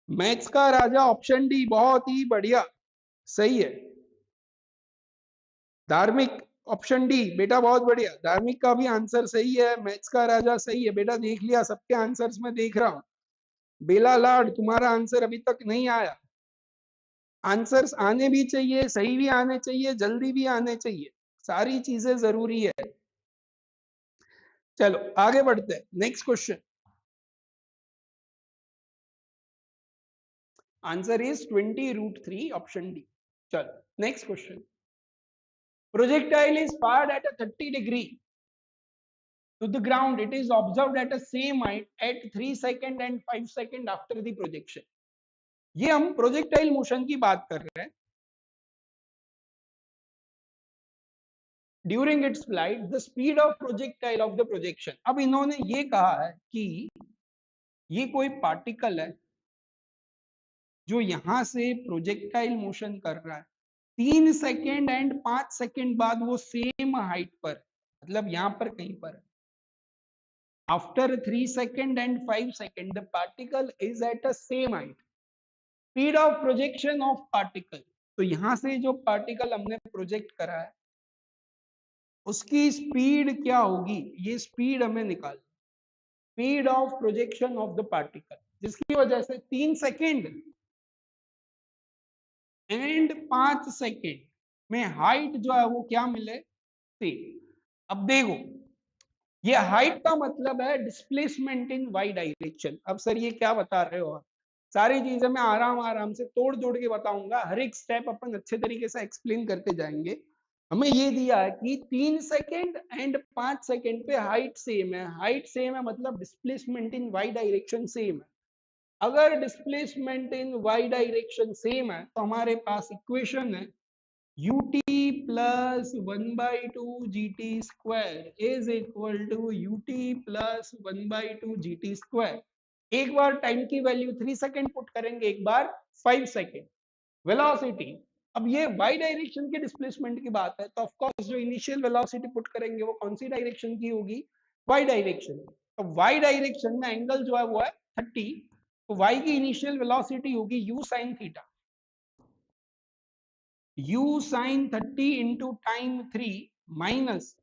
[SPEAKER 1] मैथ्स का राजा ऑप्शन डी, बहुत ही बढ़िया, सही है। धार्मिक ऑप्शन डी बेटा, बहुत बढ़िया। धार्मिक का भी आंसर सही है, मैथ्स का राजा सही है बेटा। देख लिया सबके आंसर्स में, देख रहा हूं। बेला लाड तुम्हारा आंसर अभी तक नहीं आया। आंसर्स आने भी चाहिए, सही भी आने चाहिए, जल्दी भी आने चाहिए, सारी चीजें जरूरी है। चलो आगे बढ़ते हैं। Next question. Answer is 20√3, option D. चलो next question. Projectile is fired at a 30 degree to the ground. It is observed at a same height at 3 second and 5 second after the projection. ये हम projectile motion की बात कर रहे हैं। During its flight the speed of projectile of the projection. अब इन्होंने ये कहा है कि ये कोई पार्टिकल है जो यहां से प्रोजेक्टाइल मोशन कर रहा है। 3 सेकेंड एंड 5 सेकेंड बाद वो सेम हाइट पर, मतलब यहां पर कहीं पर। After 3 second and 5 second, the particle is at a same height. Speed of projection of particle. तो यहां से जो पार्टिकल हमने प्रोजेक्ट करा है उसकी स्पीड क्या होगी? ये स्पीड हमें निकाल। Speed of projection of the particle, जिसकी वजह से 3 सेकेंड एंड 5 सेकेंड में हाइट जो है वो क्या मिले? सेम। अब देखो, ये हाइट का मतलब है डिस्प्लेसमेंट इन वाई डायरेक्शन। अब सर ये क्या बता रहे हो आप? सारी चीजें मैं आराम आराम से तोड़ जोड़ के बताऊंगा, हर एक स्टेप अपन अच्छे तरीके से एक्सप्लेन करते जाएंगे। हमें ये दिया है कि 3 सेकेंड एंड 5 सेकेंड पे हाइट सेम है। हाइट सेम है मतलब displacement in Y direction same है। अगर displacement in Y direction same है तो हमारे पास इक्वेशन है ut plus 1/2 gt square is equal to ut plus 1/2 gt square। एक बार टाइम की वैल्यू 3 सेकेंड पुट करेंगे, एक बार 5 सेकेंड। वेलोसिटी, अब ये वाई डायरेक्शन के डिस्प्लेसमेंट की बात है तो ऑफ कोर्स जो इनिशियल वेलोसिटी पुट करेंगे वो कौन सी डायरेक्शन की होगी? Y direction. तो वाई डायरेक्शन में एंगल जो है वो है 30, तो वाई की इनिशियल वेलोसिटी होगी u sin theta. u sin 30 into time 3 minus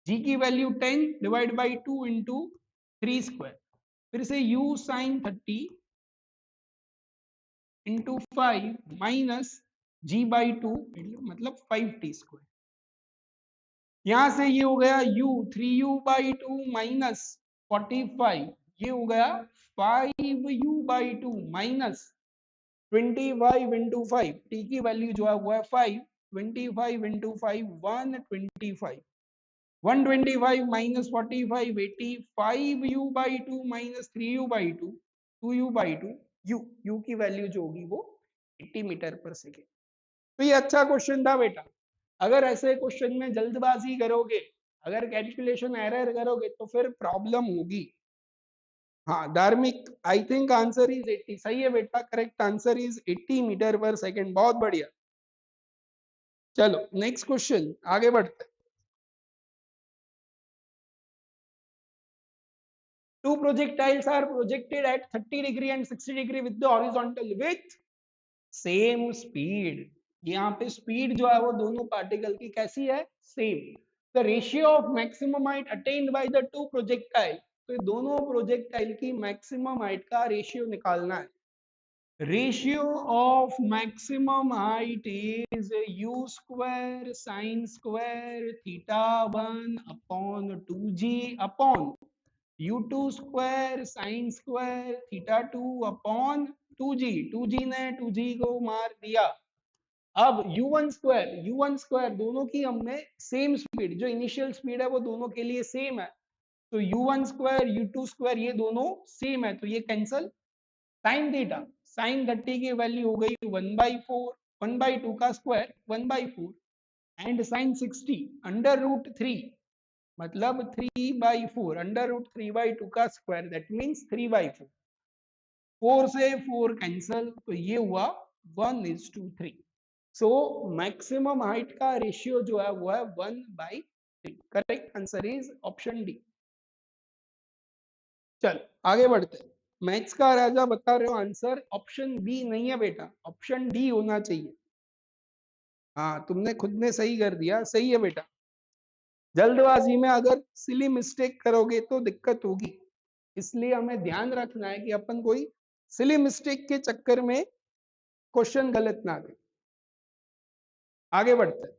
[SPEAKER 1] g की value 10 divide by 2 into 3 square. फिर से u sin 30 into 5 minus g by 2 मतलब 5t स्क्वायर। यहां से ये हो गया u 3u बाई 2 माइनस 45, ये हो गया 5u by 2 minus 25 into 5, T की वैल्यू जो है वो है 5। 25 into 5 125, 125 minus 45 80, 5u by 2 minus 3u by 2, 2u by 2, u की वैल्यू जो होगी वो 80 मीटर पर सेकेंड। तो ये अच्छा क्वेश्चन था बेटा। अगर ऐसे क्वेश्चन में जल्दबाजी करोगे, अगर कैलकुलेशन एरर करोगे तो फिर प्रॉब्लम होगी। हाँ धार्मिक, आई थिंक आंसर इज 80। सही है बेटा, correct answer is 80 metre per second. बहुत बढ़िया। चलो नेक्स्ट क्वेश्चन, आगे बढ़ते। Two projectiles are projected at 30 degree and 60 degree with the horizontal with same speed। यहाँ पे स्पीड जो है वो दोनों पार्टिकल की कैसी है? Same. The ratio of maximum height attained by the two projectile, तो दोनों प्रोजेक्टाइल की मैक्सिमम हाइट का रेशियो निकालना है. Ratio of maximum height is u square sine square theta 1 upon 2g upon u2 square sine square theta 2 upon 2g ने 2g को मार दिया. अब u1 स्क्वायर दोनों की हमने सेम स्पीड, जो इनिशियल स्पीड है वो दोनों के लिए सेम है, तो u1 स्क्वायर u2 स्क्वायर ये दोनों सेम है, तो ये कैंसल. साइन थीटा साइन 30 की वैल्यू हो गई 1/4, 1/2 का स्क्वायर 1/4 एंड साइन 60 √3 मतलब 3/4 √3/2 का स्क्वायर दैट मीन्स 3/4. 4 से 4 कैंसल, तो ये हुआ 1:3. सो मैक्सिमम हाइट का रेशियो जो है वो है 1/3. Correct answer is option D. चल आगे बढ़ते हैं. मैथ्स का राजा बता रहे हो आंसर ऑप्शन बी नहीं है बेटा, ऑप्शन डी होना चाहिए. हाँ तुमने खुद ने सही कर दिया, सही है बेटा. जल्दबाजी में अगर सिली मिस्टेक करोगे तो दिक्कत होगी, इसलिए हमें ध्यान रखना है कि अपन कोई सिली मिस्टेक के चक्कर में क्वेश्चन गलत ना दे. आगे बढ़ते हैं.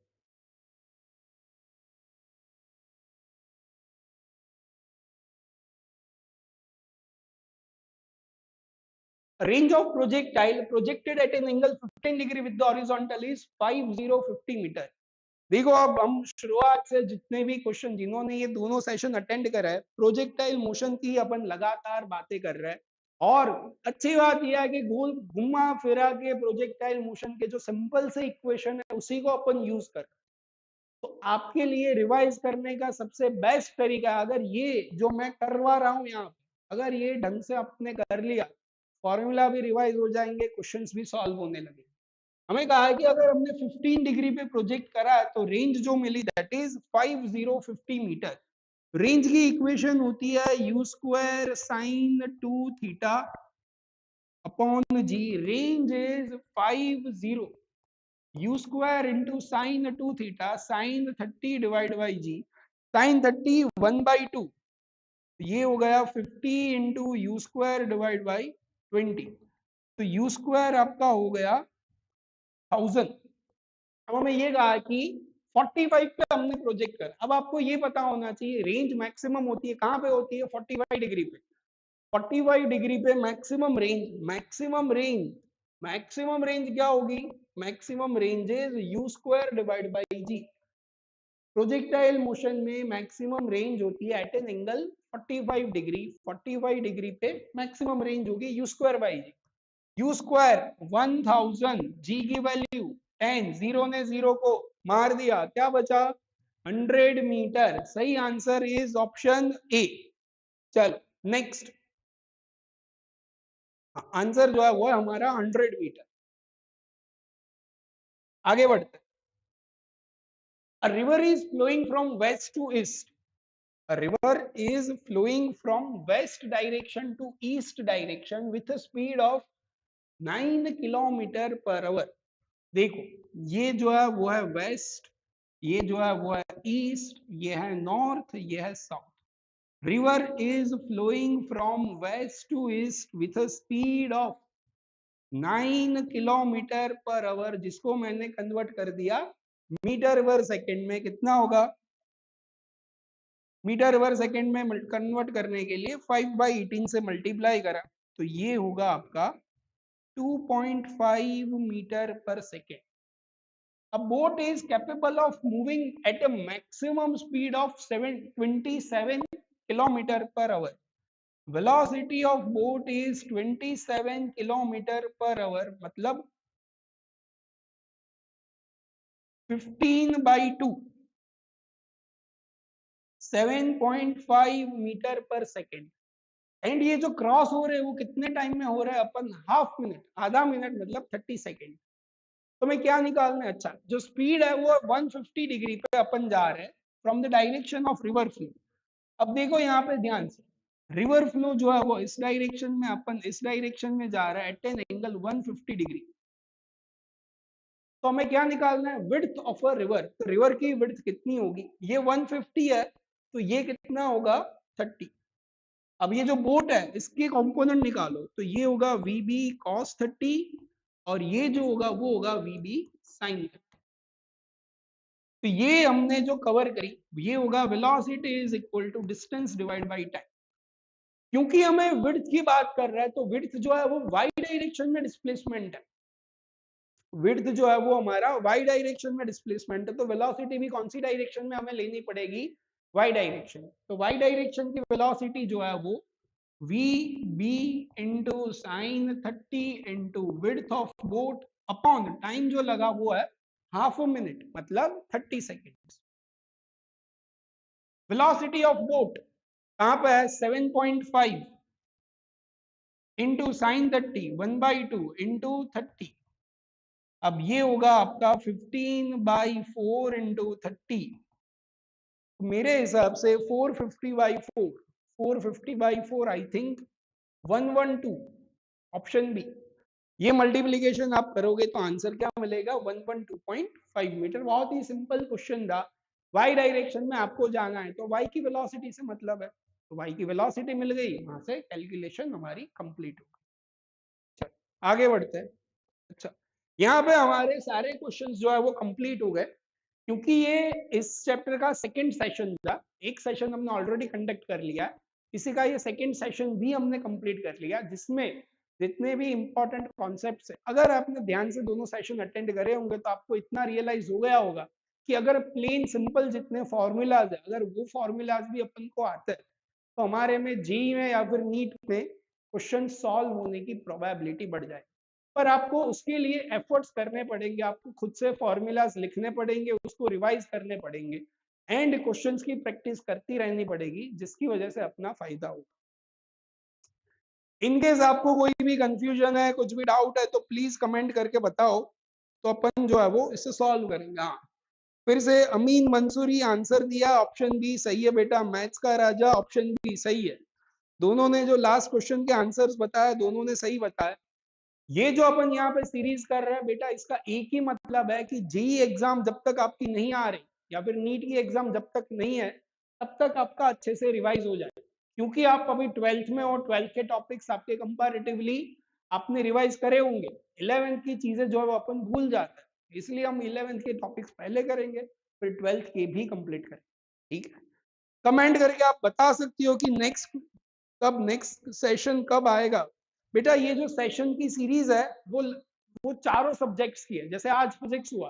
[SPEAKER 1] Range of projectile projected at an angle 15 degree with the horizontal is 5050 metre. देखो अब हम शुरुआत से जितने भी क्वेश्चन, जिन्होंने ये दोनों सेशन अटेंड करा है, प्रोजेक्टाइल मोशन की अपन लगातार बातें कर रहे हैं. और अच्छी बात यह है कि गोल घुमा फिरा के प्रोजेक्टाइल मोशन के जो सिंपल से इक्वेशन है उसी को अपन यूज कर. तो आपके लिए रिवाइज करने का सबसे बेस्ट तरीका, अगर ये जो मैं करवा रहा हूँ यहाँ, अगर ये ढंग से आपने कर लिया, फॉर्मूला भी रिवाइज हो जाएंगे, क्वेश्चंस भी सॉल्व होने लगे. हमें कहा है कि अगर हमने 15 डिग्री पे प्रोजेक्ट करा है तो रेंज जो मिली दैट इज 5050 मीटर. रेंज की इक्वेशन होती है u square sine 2 theta upon G. Range is 50 u square into sine 2 theta sine 30 divide by G. Sine 30 1/2, ये हो गया 50 into U square divide by 20, तो u स्क्वायर आपका हो गया 1000. अब हमें ये कहा कि 45 पे हमने प्रोजेक्ट कर. अब आपको ये पता होना चाहिए रेंज मैक्सिमम होती है कहां पे होती है, 45 डिग्री पे. 45 डिग्री पे मैक्सिमम रेंज, मैक्सिमम रेंज क्या होगी, maximum range is U square divide by G. Projectile motion में मैक्सिमम रेंज होती है at an angle 45 degree. 45 degree पे मैक्सिमम रेंज होगी U square by G. U square 1000, G की value 10, zero ने zero को मार दिया, क्या बचा 100 मीटर. सही आंसर इज ऑप्शन ए. चलो नेक्स्ट आंसर जो है वो है हमारा 100 मीटर. आगे बढ़ते हैं. A river is flowing from west to east. A river is flowing from west direction to east direction with a speed of 9 kilometre per our. देखो ये जो है वो है वेस्ट, ये जो है वो है ईस्ट, ये है नॉर्थ, ये है south. River is flowing from west to east with a speed of 9 kilometre per hour, जिसको मैंने कन्वर्ट कर दिया मीटर पर सेकेंड में. कितना होगा, मीटर पर सेकेंड में कन्वर्ट करने के लिए 5/18 से मल्टीप्लाई करा, तो ये होगा आपका 2.5 metre per second. A boat is capable of moving at a maximum speed of 27 kilometer per hour. Velocity of boat is 27 kilometer per hour, मतलब 15/2, 7.5 मीटर पर सेकेंड. एंड ये जो क्रॉस हो रहे हैं वो कितने टाइम में हो रहा है, अपन हाफ मिनट, आधा मिनट मतलब 30 सेकेंड. तो मैं क्या निकालना है, अच्छा जो स्पीड है वो 150 डिग्री पे अपन जा रहे हैं from the direction of river flow. अब देखो यहाँ पे ध्यान से, रिवर फ्लो जो है वो इस डायरेक्शन में, अपन इस डायरेक्शन में जा रहा है एट एन एंगल 150 डिग्री. तो हमें क्या निकालना है, विड्थ ऑफ अ रिवर। तो रिवर की विड्थ कितनी होगी, ये 150 है, तो ये कितना होगा 30। अब ये जो बोट है इसके कंपोनेंट निकालो, तो ये होगा VB cos 30 और ये जो होगा वो होगा VB sin 30। तो ये हमने जो कवर करी, ये होगा velocity is equal to distance divide by time. क्योंकि हमें विड्थ की बात कर रहा है, तो विड्थ जो है वो वाई डायरेक्शन में डिस्प्लेसमेंट है। विड्थ जो है वो हमारा वाई डायरेक्शन में डिस्प्लेसमेंट है, तो वेलोसिटी भी कौन सी डायरेक्शन में हमें लेनी पड़ेगी, वाई डायरेक्शन। तो वाई डायरेक्शन की वेलोसिटी जो है वो VB into sine 30 into width of boat upon time जो लगा वो है हाफ अ मिनट, मतलब 30 सेकेंड्स। वेलोसिटी ऑफ बोट कहां पे है, 7.5 इंटू साइन 30 1/2 इंटू 30। अब ये होगा आपका 15/4 इंटू 30। मेरे हिसाब से 450/4, 450/4 आई थिंक 112, ऑप्शन बी। ये मल्टीप्लीकेशन आप करोगे तो आंसर क्या मिलेगा, 112.5 मीटर। बहुत ही सिंपल क्वेश्चन था। वाई डायरेक्शन में आपको जाना है तो वाई की वेलोसिटी से मतलब है, तो वाई की वेलोसिटी मिल गई, वहां से कैलकुलेशन हमारी कंप्लीट हो गई। चलो आगे बढ़ते हैं। अच्छा, यहाँ पे हमारे सारे क्वेश्चंस जो है वो कंप्लीट हो गए, क्योंकि ये इस चैप्टर का सेकंड सेशन था। एक सेशन हमने ऑलरेडी कंडक्ट कर लिया, इसी का ये सेकंड सेशन भी हमने कंप्लीट कर लिया, जिसमें जितने भी इंपॉर्टेंट कॉन्सेप्ट्स है, अगर आपने ध्यान से दोनों सेशन अटेंड करे होंगे तो आपको इतना रियलाइज हो गया होगा कि अगर प्लेन सिंपल जितने फॉर्मूलाज है, अगर वो फॉर्मूलाज भी अपन को आते हैं, तो हमारे में जी में या फिर नीट में क्वेश्चन सॉल्व होने की प्रोबेबिलिटी बढ़ जाए। पर आपको उसके लिए एफर्ट्स करने पड़ेंगे, आपको खुद से फॉर्मूलाज लिखने पड़ेंगे, उसको रिवाइज करने पड़ेंगे, एंड क्वेश्चंस की प्रैक्टिस करती रहनी पड़ेगी, जिसकी वजह से अपना फायदा होगा। इनकेस आपको कोई भी कंफ्यूजन है, कुछ भी डाउट है, तो प्लीज कमेंट करके बताओ, तो अपन जो है वो इसे सॉल्व करेंगे। हाँ, फिर से अमीन मंसूरी आंसर दिया, ऑप्शन बी सही है बेटा। मैथ्स का राजा, ऑप्शन बी सही है। दोनों ने जो लास्ट क्वेश्चन के आंसर्स बताया, दोनों ने सही बताया। ये जो अपन यहाँ पे सीरीज कर रहे हैं बेटा, इसका एक ही मतलब है कि जेई एग्जाम जब तक आपकी नहीं आ रही, या फिर नीट की एग्जाम जब तक नहीं है, तब तक आपका अच्छे से रिवाइज हो जाए। क्योंकि आप अभी 12th में, और 12th के टॉपिक्स आपके कंपैरेटिवली आपने रिवाइज करे होंगे। 11th की चीजें जो है वो अपन भूल जाते हैं, इसलिए हम 11th के टॉपिक्स पहले करेंगे, फिर 12th के भी कंप्लीट करेंगे। ठीक है, कमेंट करके आप बता सकती हो कि नेक्स्ट सेशन कब आएगा। बेटा ये जो सेशन की सीरीज है वो चारों सब्जेक्ट्स की है। जैसे आज फिजिक्स हुआ,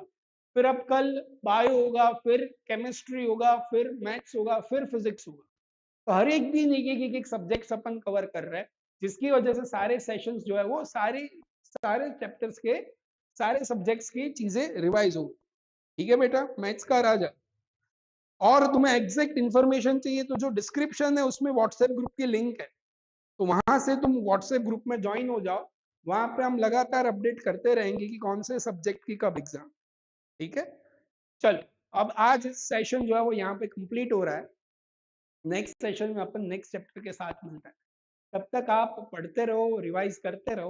[SPEAKER 1] फिर अब कल बायो होगा, फिर केमिस्ट्री होगा, फिर मैथ्स होगा, फिर फिजिक्स होगा। तो हर एक दिन एक सब्जेक्ट्स अपन कवर कर रहे हैं, जिसकी वजह से सारे सेशंस जो है वो सारे चैप्टर्स के, सारे सब्जेक्ट्स की चीजें रिवाइज हो। ठीक है बेटा, मैथ्स का राजा। और तुम्हें एग्जैक्ट इन्फॉर्मेशन चाहिए तो जो डिस्क्रिप्शन है उसमें व्हाट्सएप ग्रुप की लिंक है, तो वहां से तुम व्हाट्सएप ग्रुप में ज्वाइन हो जाओ। वहां पे हम लगातार अपडेट करते रहेंगे कि कौन से सब्जेक्ट की कब एग्जाम। ठीक है, चलो अब आज सेशन जो है वो यहाँ पे कंप्लीट हो रहा है। नेक्स्ट सेशन में अपन नेक्स्ट चैप्टर के साथ मिलते हैं। तब तक आप पढ़ते रहो, रिवाइज करते रहो।